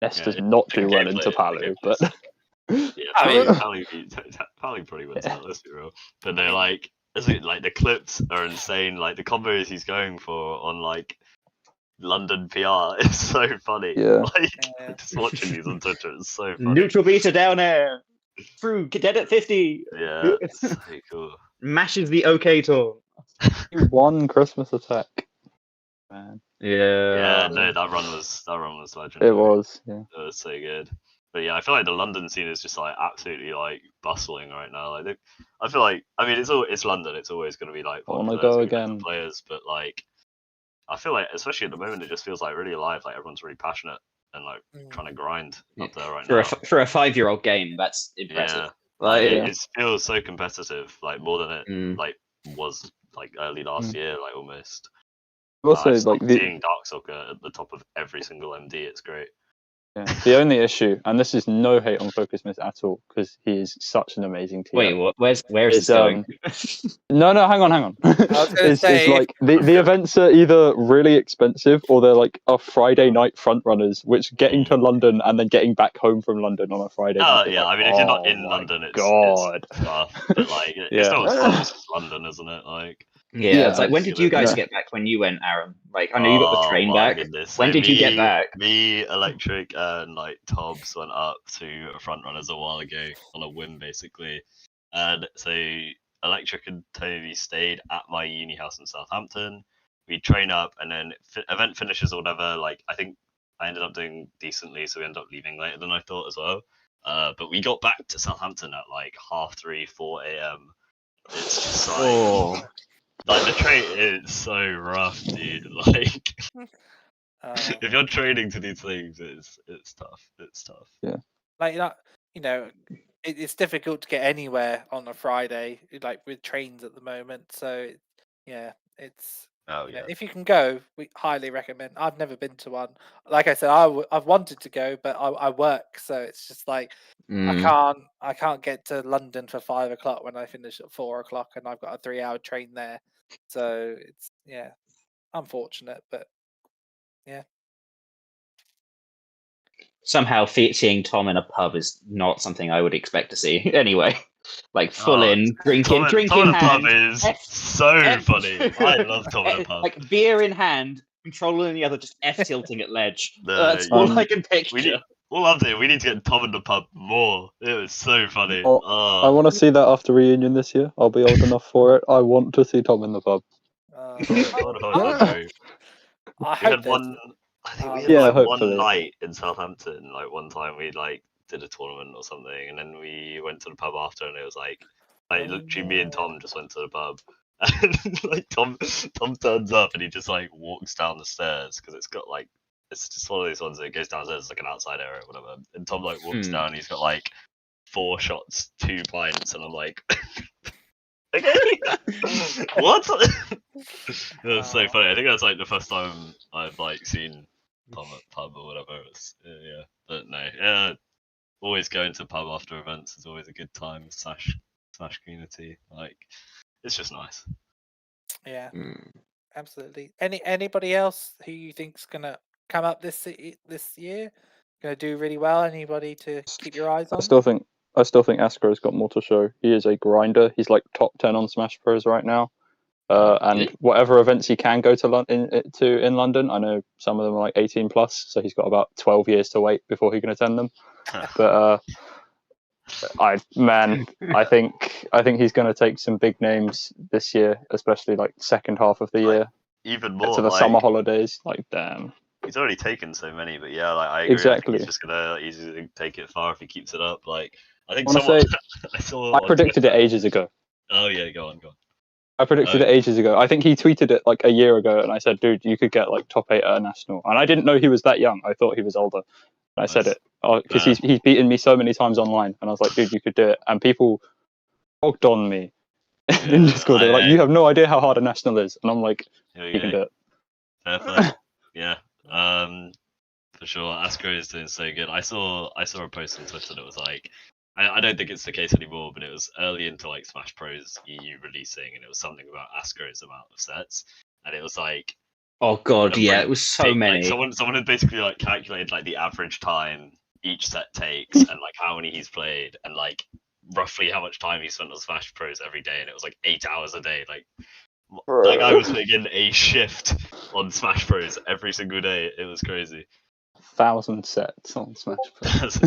Ness Yeah, does not the do well gameplay- into the Palu, gameplay but is- Yeah, I mean- Palu probably wins that, let's be real. But they're like, like the clips are insane. Like the combos he's going for on like London PR is so funny. Yeah. Like Yeah. just watching these on Twitter is so funny. Neutral beta down air. Through cadet at 50. Yeah, it's so cool. Mashes the OK tool. one Christmas attack. Man, Yeah, no, that run was legendary. it was. Yeah. It was so good. But yeah, I feel like the London scene is just like absolutely like bustling right now. Like I feel like it's London. It's always going to be like I wanna popular, go it's gonna be again. players, but like I feel like especially at the moment it just feels like really alive. Like everyone's really passionate and like trying to grind up there right now. For a 5-year-old game, that's impressive. Yeah, Like, it feels so competitive, like more than it Mm. like was like early last year, like almost. Also, I've like stopped seeing Darkstalker at the top of every single MD. It's great. the only issue, and this is no hate on Focus Miss at all, because he is such an amazing TM. wait, what? Where is It's, this going? No, hang on. was gonna say- it's like the events are either really expensive or they're like a Friday night front runners, which getting to London and then getting back home from London on a Friday Oh night. is yeah, like, I mean if you're not oh in my London, it's God. tough. But like it's Yeah. not as fun as London, isn't it? Like Yeah, it's like, when it's did you guys yeah. get back when you went, Aaron? Like, I know you got the train my back. goodness. When So did you get back? Me, Electric, and like Tobbs went up to front runners a while ago on a whim, basically. And so Electric and Toby stayed at my uni house in Southampton. We train up, and then event finishes or whatever. Like I think I ended up doing decently, so we ended up leaving later than I thought as well. But we got back to Southampton at like 3:30, 4 a.m. It's just like. Like the train is so rough, dude. Like if you're training to these things, it's tough. It's tough. like that, it's difficult to get anywhere on a Friday, like with trains at the moment. So yeah, it's Oh yeah. if you can go, we highly recommend. I've never been to one. Like I said, I've wanted to go, but I work, so it's just like I can't get to London for 5 o'clock when I finish at 4 o'clock, and I've got a 3-hour train there. So it's unfortunate, but yeah. Somehow seeing Tom in a pub is not something I would expect to see. Anyway, like full in drinking Tom in a pub hand, is so funny. I love Tom in a pub. like beer in hand, controller in the other, just F tilting at ledge. No, That's all you- I can picture. All I'm saying, we need to get Tom in the pub more. It was so funny. Oh, I want to see that after reunion this year. I'll be old enough for it. I want to see Tom in the pub. God, I I we hope had there's- one. I think we had Yeah, like hopefully. one night in Southampton. Like one time we like did a tournament or something, and then we went to the pub after, and it was like literally me and Tom just went to the pub, and like Tom turns up and he just like walks down the stairs because it's got like it's just one of those ones that goes downstairs, it's like an outside area or whatever. And Tom like walks down, and he's got like 4 shots, 2 pints, and I'm like. Okay. What? It was so funny. I think that's like the first time I've like seen Tom at pub or whatever. Yeah, but no, yeah. Always going to pub after events is always a good time. Slash community, like it's just nice. Yeah, absolutely. Anybody else who you think's gonna come up this year? Going to do really well. Anybody to keep your eyes on? I still think Ascaro's got more to show. He is a grinder. He's like top 10 on Smash Bros right now. And whatever events he can go to in London, I know some of them are like 18 plus, so he's got about 12 years to wait before he can attend them. But I think he's going to take some big names this year, especially like second half of the year. Even more to the summer holidays. Like, damn. He's already taken so many, but yeah, like I agree. Exactly. I think he's just gonna easily take it far if he keeps it up. Like I think I predicted it ages ago. Oh yeah, go on. I predicted it ages ago. I think he tweeted it like a year ago, and I said, "Dude, you could get like top 8 at a national." And I didn't know he was that young. I thought he was older. And I said it because he's beaten me so many times online, and I was like, "Dude, you could do it." And people dogged on me in Discord. They're like, "You have no idea how hard a national is," and I'm like, "You can do it." Fair play. Yeah. For sure, Ascaro is doing so good. I saw a post on Twitter that was like, I don't think it's the case anymore, but it was early into like Smash Bros EU releasing, and it was something about Ascaro's amount of sets, and it was like, oh god, yeah, it was so many. Like, someone had basically like calculated like the average time each set takes, and like how many he's played, and like roughly how much time he spent on Smash Bros every day, and it was like 8 hours a day. Like that guy was making a shift on Smash Bros every single day. It was crazy. 1,000 sets on Smash Bros.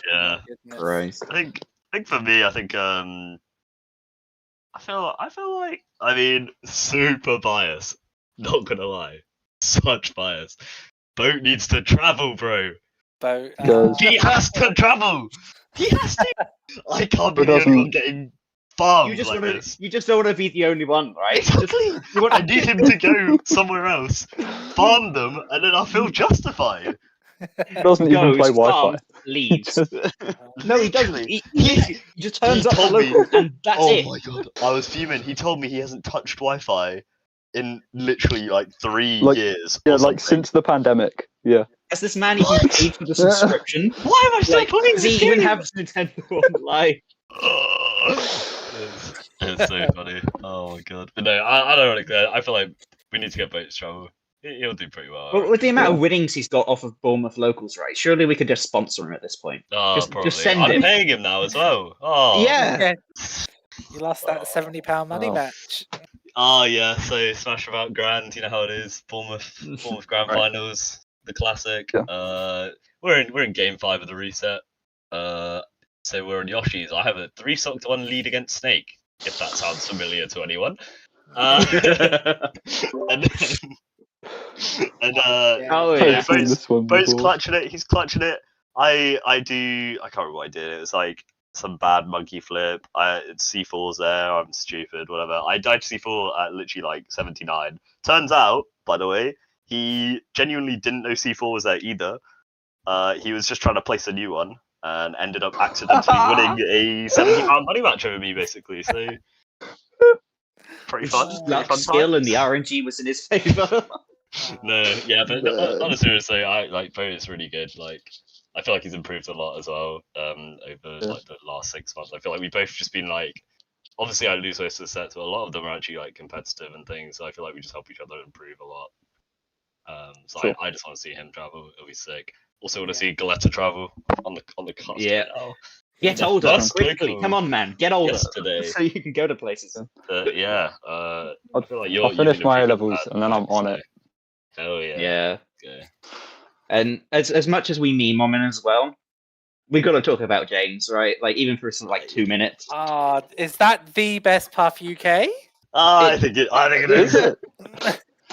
Yeah. Christ. I think for me, I feel like, I mean, super bias. Not gonna lie, such bias. Boat needs to travel, bro. Boat. He has to travel. He has to. I can't be the only one getting farmed You just like want this. to. You just don't want to be the only one, right? Exactly. I need him to go somewhere else, farm them, and then I'll feel justified. He doesn't even play Wi-Fi. Leaves. No, he doesn't. He just turns up told local, and that's it. Oh my god, I was fuming. He told me he hasn't touched Wi-Fi in literally like 3 years. Yeah, like since the pandemic. Yeah. As this man even paid for the subscription. Why am I still playing Does he even have Nintendo Online? It's so funny. Oh my god. But no, I don't really care. I feel like we need to get Boat to travel. He'll do pretty well. Well, with the amount of winnings he's got off of Bournemouth locals, right? Surely we could just sponsor him at this point. Oh, just send I'm him. paying him now as well. Oh. Yeah. You lost that £70 money match. Oh yeah, so Smash about grand, you know how it is. Bournemouth grand finals, the classic. Yeah. We're in game 5 of the reset. So we're on Yoshi's. I have a 3-1 lead against Snake, if that sounds familiar to anyone. And Boat's clutching it. He's clutching it. I can't remember what I did. It was like some bad monkey flip. C4's there. I'm stupid. Whatever. I died to C4 at literally like 79. Turns out, by the way, he genuinely didn't know C4 was there either. He was just trying to place a new one and ended up accidentally winning a £70 money match over me, basically. So pretty fun. Skill and the RNG was in his favour. No, yeah, but on a serious note, I like Bo is really good. Like, I feel like he's improved a lot as well. Over like the last 6 months, I feel like we've both just been like, obviously I lose most of the sets, but a lot of them are actually like competitive and things. So I feel like we just help each other improve a lot. So sure. I just want to see him travel. It'll be sick. Also want to see Galetta travel on the cusp. Yeah. Get older quickly. Come on, man. Get older. So you can go to places. Yeah. I feel like I'll finish my A levels and then I'm on it. Hell yeah. Yeah. Okay. And as much as we meme on him as well, we got to talk about James, right? Like even for some like 2 minutes. Is that the best Puff UK? I think it is.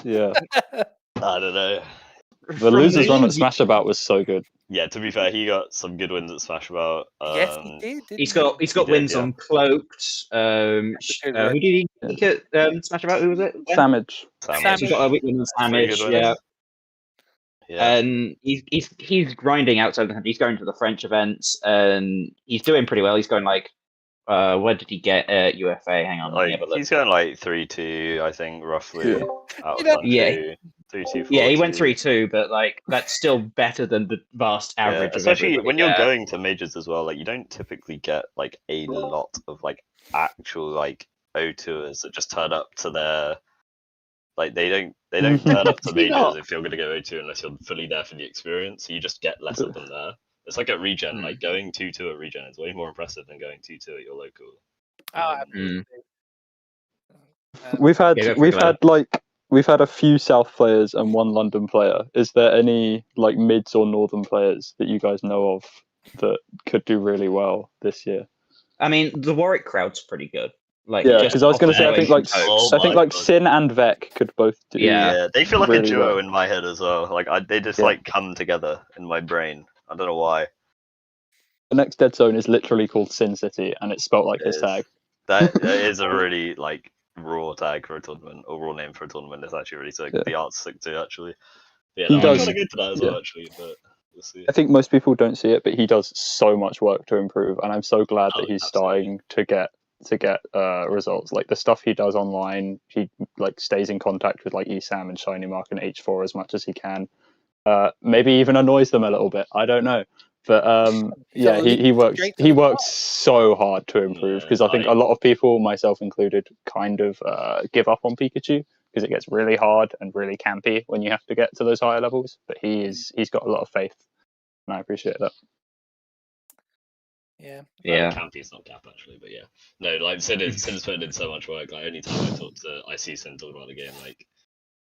Yeah. I don't know. The losers run at Smash About was so good. Yeah, to be fair, he got some good wins at Smash About. Yes, he did. He's got wins on Cloaked. Who did he get? Smash About? Who was it? Samage. He got a win on Samage. Yeah. And he's grinding outside the country. He's going to the French events, and he's doing pretty well. He's going like, where did he get at UFA? Hang on, he's going like 3-2, I think, roughly. Yeah. 3-2. Yeah, he went 3-2, but like that's still better than the vast average. Especially when you're going to majors as well. Like you don't typically get like a lot of like actual like O tours that just turn up to their Like they don't turn up to Do you majors not? if you're going to go O2 unless you're fully there for the experience. So you just get less of them there. It's like at regen. Mm. Like going 2-2 at regen is way more impressive than going 2-2 at your local. Oh, Mm. We've had Yeah, go for it, we've Glenn. had like we've had a few South players and one London player. Is there any like mids or northern players that you guys know of that could do really well this year? I mean, the Warwick crowd's pretty good. Like, Yeah, Yeah. because I was going to say I think like Oh I think my like God. Sin and Vec could both do. Yeah. Yeah, they feel like a really duo well. in my head as well. Like they just Yeah. like come together in my brain. I don't know why. The next Dead Zone is literally called Sin City, and it's spelt like It his is. tag. That is a really like raw tag for a tournament, or raw name for a tournament. It's actually really sick. Yeah. The art's sick too, actually. But yeah, He no, I'm does- trying to go to that as well, yeah. actually. But we'll see. I think most people don't see it, but he does so much work to improve, and I'm so glad Oh, that he's absolutely. starting to get results. Like the stuff he does online, he like stays in contact with like ESAM and Shiny Mark and H4 as much as he can. Maybe even annoys them a little bit. I don't know, but He's yeah, got leaped he works straight to he the works so hard to improve, Yeah, because I think a lot of people, myself included, kind of give up on Pikachu because it gets really hard and really campy when you have to get to those higher levels. But he's got a lot of faith, and I appreciate that. Yeah. Yeah. Campy's not cap actually, but yeah. No, like Sin's putting in so much work. Like any time I see Sin talk about the game, like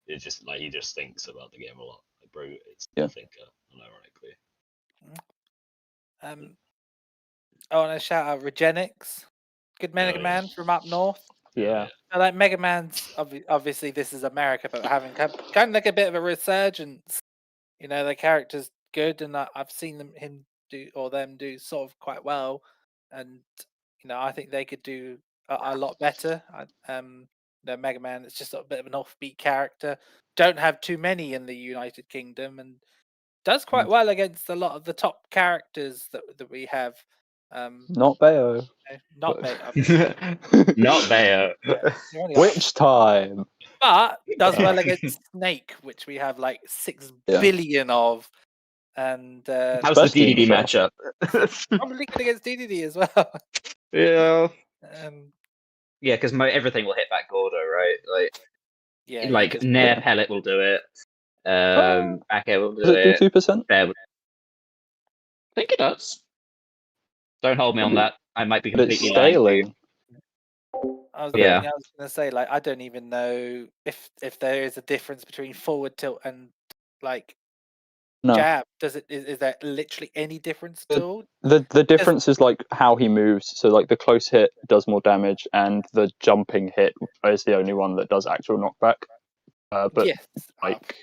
it's just like he just thinks about the game a lot. Like bro, it's Yeah. a thinker, unironically. I want to shout out Regenix, good Mega yeah. Man from up north. Yeah. I like Mega Man's. Obviously, this is America, but having kind of like a bit of a resurgence. You know, the character's good, and I've seen him do sort of quite well, and you know, I think they could do a lot better. Mega Man is just a bit of an offbeat character. Don't have too many in the United Kingdom, and does quite well against a lot of the top characters that we have. Not Bayo. Not but- Not Bayo. You're only like- Which time? but does well against Snake, which we have like 6 Yeah. billion of, and How's the Especially in DDD the matchup? probably good against DDD as well. Yeah. um, Yeah, because everything will hit back Gordo, right? yeah, Like because- Nair yeah. Pellet will do it. Back air will do Does it do it. 2%? Bear will... I think it does. Don't hold me on that. I might be But it's completely lying. scaling. I was Yeah. going to say, like, I don't even know if there is a difference between forward tilt and like No. jab. Is there literally any difference at all? The difference is like how he moves. So like the close hit does more damage, and the jumping hit is the only one that does actual knockback. But Yes. like,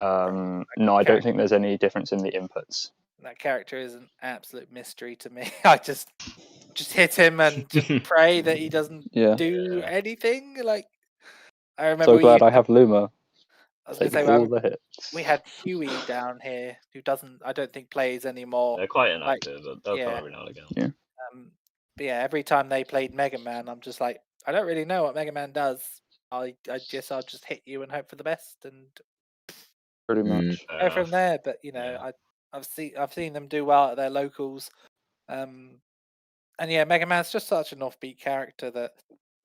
no, I don't think there's any difference in the inputs. That character is an absolute mystery to me. I just hit him and just pray that he doesn't Yeah. do anything. Like, I remember So we glad used I to- have Luma. I was going Take to say all the hits. we had Huey down here who I don't think plays anymore. They're quite inactive, but they'll yeah. come every now and again. Yeah. But yeah, every time they played Mega Man, I'm just like, I don't really know what Mega Man does. I'll just hit you and hope for the best and Pretty Mm. much. Fair go from enough. there. But you know, Yeah. I've seen them do well at their locals. And yeah, Mega Man's just such an offbeat character that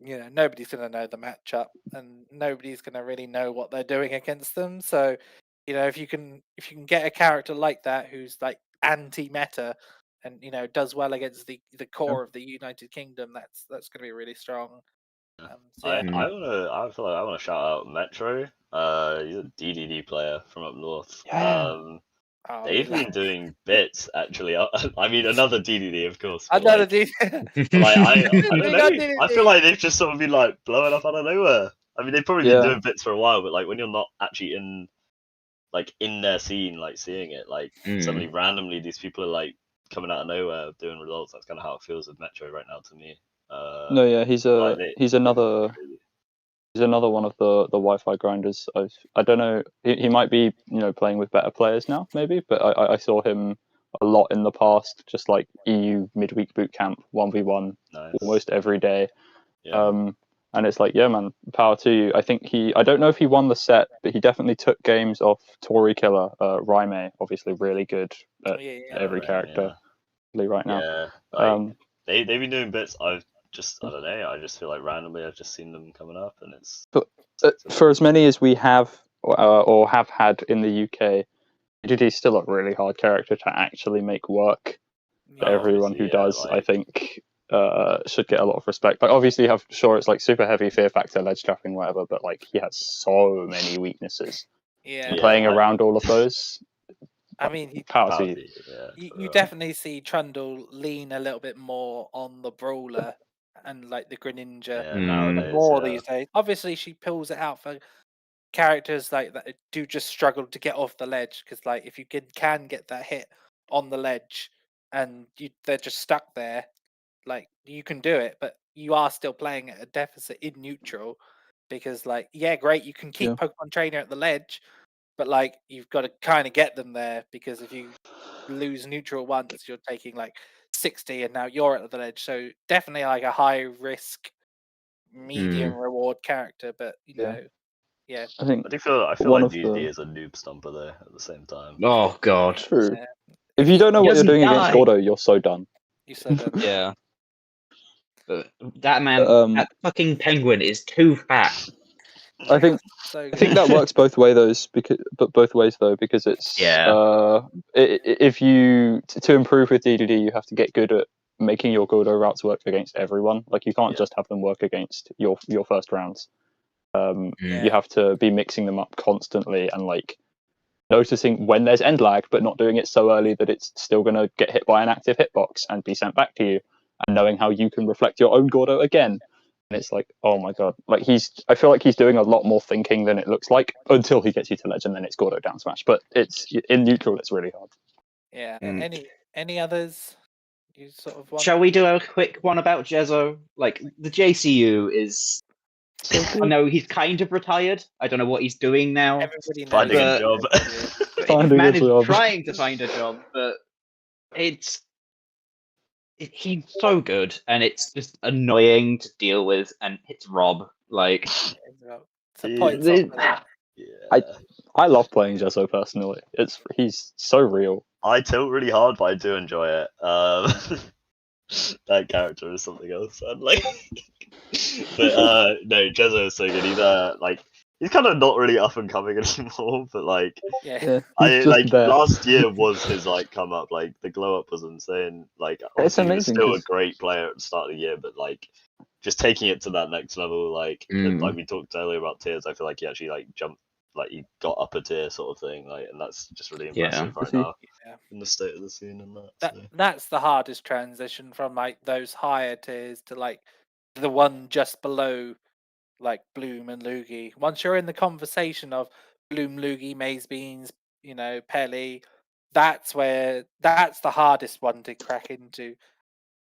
you know nobody's gonna know the matchup, and nobody's gonna really know what they're doing against them. So, you know, if you can get a character like that who's like anti-meta, and you know does well against the core of the United Kingdom, that's gonna be really strong. So, yeah. I feel like I want to shout out Metro. He's a DDD player from up north. Yeah. Oh, They've really? been doing bits actually. I mean, another DDD, of course. But Another like, dude. but, like, I don't Big know. on I feel DDD. like they've just sort of been like blowing up out of nowhere. I mean, they've probably Yeah. been doing bits for a while, but like when you're not actually in their scene, like seeing it, like suddenly randomly these people are like coming out of nowhere doing results. That's kind of how it feels with Metro right now to me. No, yeah, he's another Crazy. he's another one of the Wi-Fi grinders. I don't know. He might be playing with better players now, maybe, but I saw him a lot in the past, just like EU midweek boot camp 1v1 Nice. almost every day. Yeah. And it's like, yeah, man, power to you. I think I don't know if he won the set, but he definitely took games off Tory Killer, Raime, obviously really good at Yeah. every Raime, character right now. Yeah, like, they've been doing bits. just I don't know. I just feel like randomly I've just seen them coming up, and it's For as many as we have or have had in the UK, DDD is still a really hard character to actually make work. But Yeah. everyone who obviously, yeah, does, I like- think, should get a lot of respect. Like, obviously, it's like super heavy fear factor, ledge trapping, whatever. But like, he has so many weaknesses. Yeah. And playing like- around all of those, I mean, power to Power you. to you, yeah, you for you real. definitely see Trundle lean a little bit more on the brawler and like the Greninja Yeah, Mm. nowadays, more yeah. these days. Obviously, she pulls it out for characters like that do just struggle to get off the ledge because, like, if you can get that hit on the ledge and they're just stuck there, like you can do it, but you are still playing at a deficit in neutral because, like, yeah, great, you can keep Yeah. Pokemon Trainer at the ledge, but like you've got to kind of get them there because if you lose neutral once, you're taking like 60 and now you're at the ledge. So definitely like a high risk, medium reward character, but you Yeah. know, yeah. I think I feel one like of DD the- is a noob stumper there at the same time. Oh god. true. Yeah. If you don't know He what you're doesn't doing against die. Gordo, you're so done. You said that. Yeah. But that man, Um, that fucking penguin is too fat. I think So I think that works both ways because it's Yeah. if you to improve with DDD you have to get good at making your Gordo routes work against everyone. Like you can't Yeah. just have them work against your first rounds. Yeah. You have to be mixing them up constantly and like noticing when there's end lag, but not doing it so early that it's still going to get hit by an active hitbox and be sent back to you, and knowing how you can reflect your own Gordo again. And it's like, oh my god, like I feel like he's doing a lot more thinking than it looks like until he gets you to ledge, and then it's Gordo down smash. But it's in neutral, it's really hard. yeah. Mm. Any others you sort of want? Shall we do a quick one about Jezzo? Like the JCU is. I know he's kind of retired. I don't know what he's doing now. Everybody knows Finding a But- job. Finding Man a is job. trying to find a job, but he's so good, and it's just annoying to deal with, and it's Rob. Like, It's a Yeah. point. Yeah. I love playing Jesso personally. He's so real. I tilt really hard, but I do enjoy it. That character is something else. And like, but no, Jezzo is so good. He's kind of not really up and coming anymore, but like, Yeah. He's just there. last year was his like come up. Like the glow up was insane. Like obviously he was amazing, still a 'cause- great player at the start of the year, but like just taking it to that next level. Like like we talked earlier about tiers, I feel like he actually like jumped. Like he got up a tier sort of thing, like, and that's just really impressive right Is he- now Yeah. in the state of the scene and that. So. That's the hardest transition from like those higher tiers to like the one just below like Bloom and Lugi. Once you're in the conversation of Bloom, Lugi, Maze Beans, you know, Pelly, that's the hardest one to crack into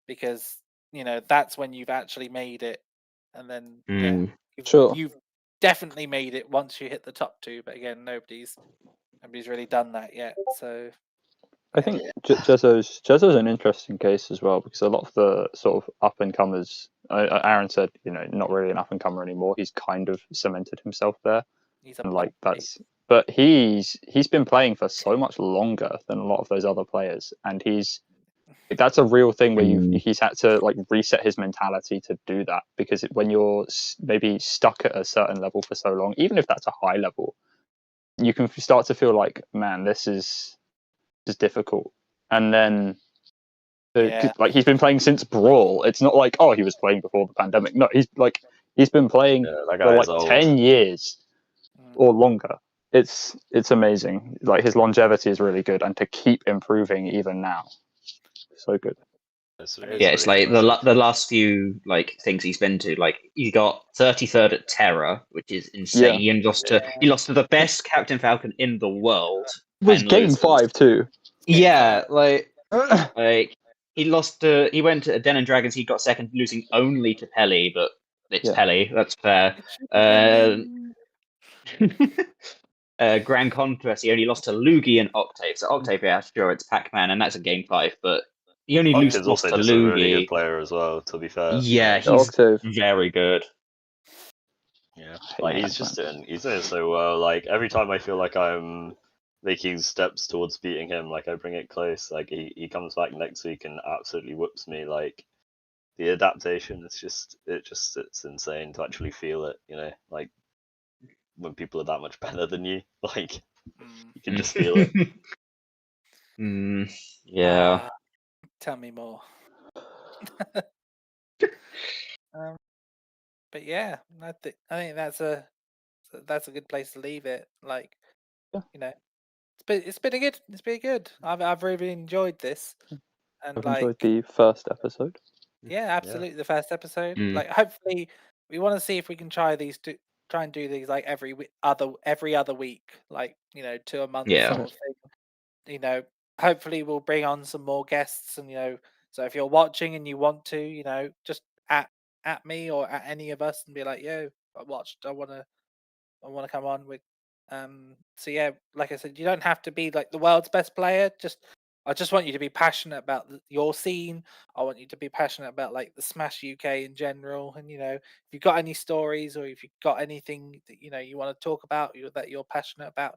because you know that's when you've actually made it, and then yeah, Sure. you've definitely made it once you hit the top two. But again, nobody's really done that yet. So I think Jezzo's an interesting case as well because a lot of the sort of up and comers, Aaron said, you know, not really an up and comer anymore. He's kind of cemented himself there, he's a and like pop but he's been playing for so much longer than a lot of those other players, and that's a real thing where he's had to like reset his mentality to do that because when you're maybe stuck at a certain level for so long, even if that's a high level, you can start to feel like, man, this is difficult. And then like he's been playing since Brawl. It's not like, oh, he was playing before the pandemic. No, he's been playing That for guy like is old. 10 years or longer. It's amazing. Like his longevity is really good, and to keep improving even now, so good. It's it's really like impressive. the last few like things he's been to. Like he got 33rd at Terra, which is insane. Yeah. He lost to the best Captain Falcon in the world. It was 10 game losers. 5 too. Yeah, like he lost to. He went to Den and Dragons. He got second, losing only to Pelly, but it's Yeah. Pelly. That's fair. Grand Conquest, he only lost to Lugi and Octave. So Octave, yeah, sure, it's Pac-Man, and that's a game 5, but he only Octave's lost also to just a really Lugi. good player as well, to be fair. Yeah, Like, he's Octave. very good. yeah. Like he's doing so well. Like every time I feel like I'm making steps towards beating him, like I bring it close. Like he comes back next week and absolutely whoops me. Like the adaptation. It's insane to actually feel it. You know, like when people are that much better than you, like you can just feel it. Yeah. Tell me more. But yeah, I think that's a good place to leave it. Like, Yeah. you know, it's been good. I've really enjoyed this, and I've like, enjoyed the first episode. yeah, absolutely, the first episode. Mm. Like, hopefully, we want to see if we can try and do these like every other week, like, you know, 2 a month Yeah. sort of thing. You know, hopefully we'll bring on some more guests, and you know, so if you're watching and you want to, you know, just at me or at any of us and be like, yo, I watched, I want to come on with. So yeah, like I said, you don't have to be like the world's best player. I just want you to be passionate about your scene. I want you to be passionate about like the Smash UK in general. And you know, if you've got any stories or if you've got anything that you know you want to talk about, that you're passionate about,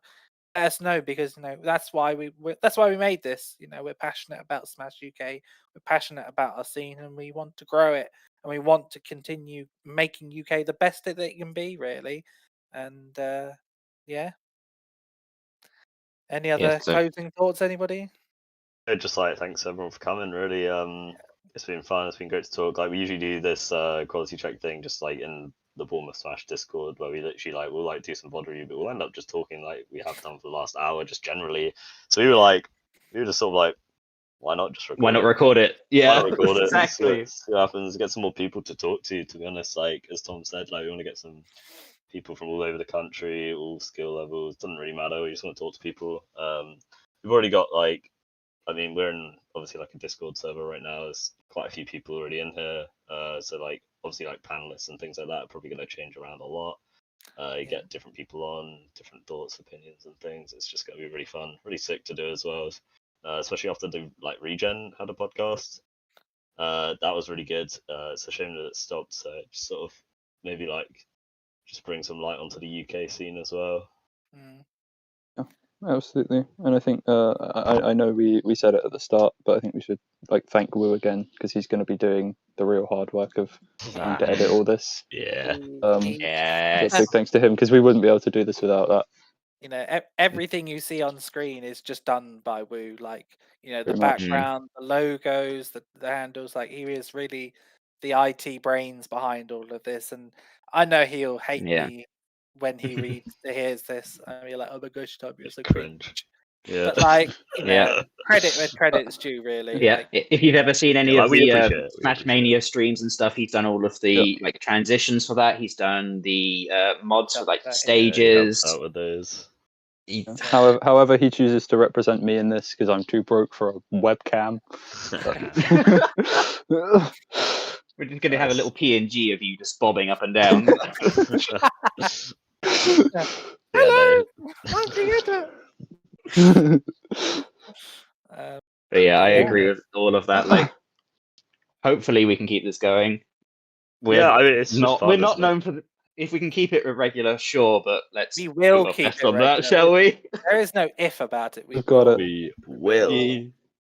let us know, because you know that's why we made this. You know, we're passionate about Smash UK. We're passionate about our scene, and we want to grow it, and we want to continue making UK the best that it can be, really. And yeah, any other so closing thoughts, anybody? Just like thanks everyone for coming. Really, it's been fun. It's been great to talk. Like we usually do this quality check thing, just like in the Bournemouth Smash Discord, where we literally like we'll like do some VOD review, but we'll end up just talking like we have done for the last hour, just generally. So we were just sort of like, why not just record why not it? record it? Why Yeah, not record it? exactly. See what happens. Get some more people to talk to. To be honest, like as Tom said, like we want to get some people from all over the country, all skill levels. Doesn't really matter. We just want to talk to people. We've already got like, I mean, we're in obviously like a Discord server right now. There's quite a few people already in here. So like obviously like panelists and things like that are probably going to change around a lot. You get different people on, different thoughts, opinions, and things. It's just going to be really fun, really sick to do as well. Especially after the like Regen had a podcast. That was really good. It's a shame that it stopped. So just sort of maybe like just bring some light onto the UK scene as well. Absolutely, and I think I know we said it at the start, but I think we should like thank Wu again, because he's going to be doing the real hard work of having to edit all this. Yeah. So Yes. big thanks to him, because we wouldn't be able to do this without that. You know, everything you see on screen is just done by Wu. Like, you know, the Pretty much. background, the logos, the handles. Like, he is really the IT brains behind all of this. And I know he'll hate Yeah. me when he hears this. I mean, like, oh my gosh, Tom, you're so Cringe. cringe. Yeah. But like, you know, Yeah. credit where credit's due, really. Yeah, Like, if you've ever seen any Yeah, of we the appreciate it, we Smash appreciate Mania streams and stuff, he's done all of the like transitions for that. He's done the mods for like Yeah, stages. Helps out with those. However, he chooses to represent me in this, because I'm too broke for a webcam. We're just going to have a little PNG of you just bobbing up and down. Hello, I'm Peter. But yeah, I Yeah. agree with all of that. Like, hopefully we can keep this going. Yeah, I mean, it's just not fun, we're not isn't it? known for if we can keep it regular, sure, but let's We will do our keep best it on that, regular. shall we? There is no if about it. We've got it. We will. Yeah.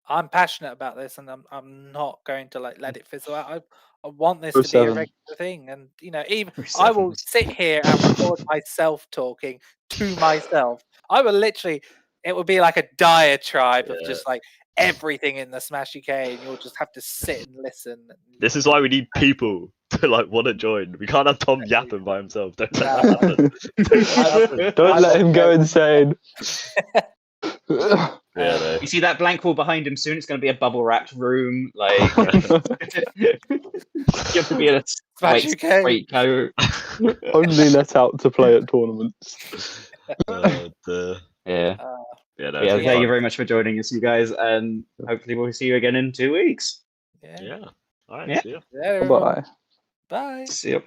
I'm passionate about this, and I'm not going to like let it fizzle out. I want this to be a 07. regular thing, and you know, even I will 07. sit here and record myself talking to myself. I will literally, it would be like a diatribe of just like everything in the Smash UK, and you'll just have to sit and listen. This is why we need people to like want to join. We can't have Tom yapping by himself. Don't let that happen. Don't let that happen. Don't let him go insane. Yeah, no. You see that blank wall behind him soon? It's going to be a bubble wrapped room. Like, you have to be in a Smash white UK. straight coat. Only let out to play at tournaments. Yeah. Yeah. Yeah, no, Yeah, it's thank you fun. very much for joining us, you guys, and hopefully we'll see you again in 2 weeks. Yeah. Yeah. All right. Yeah. See ya. Yeah, everyone. Bye. Bye. See you.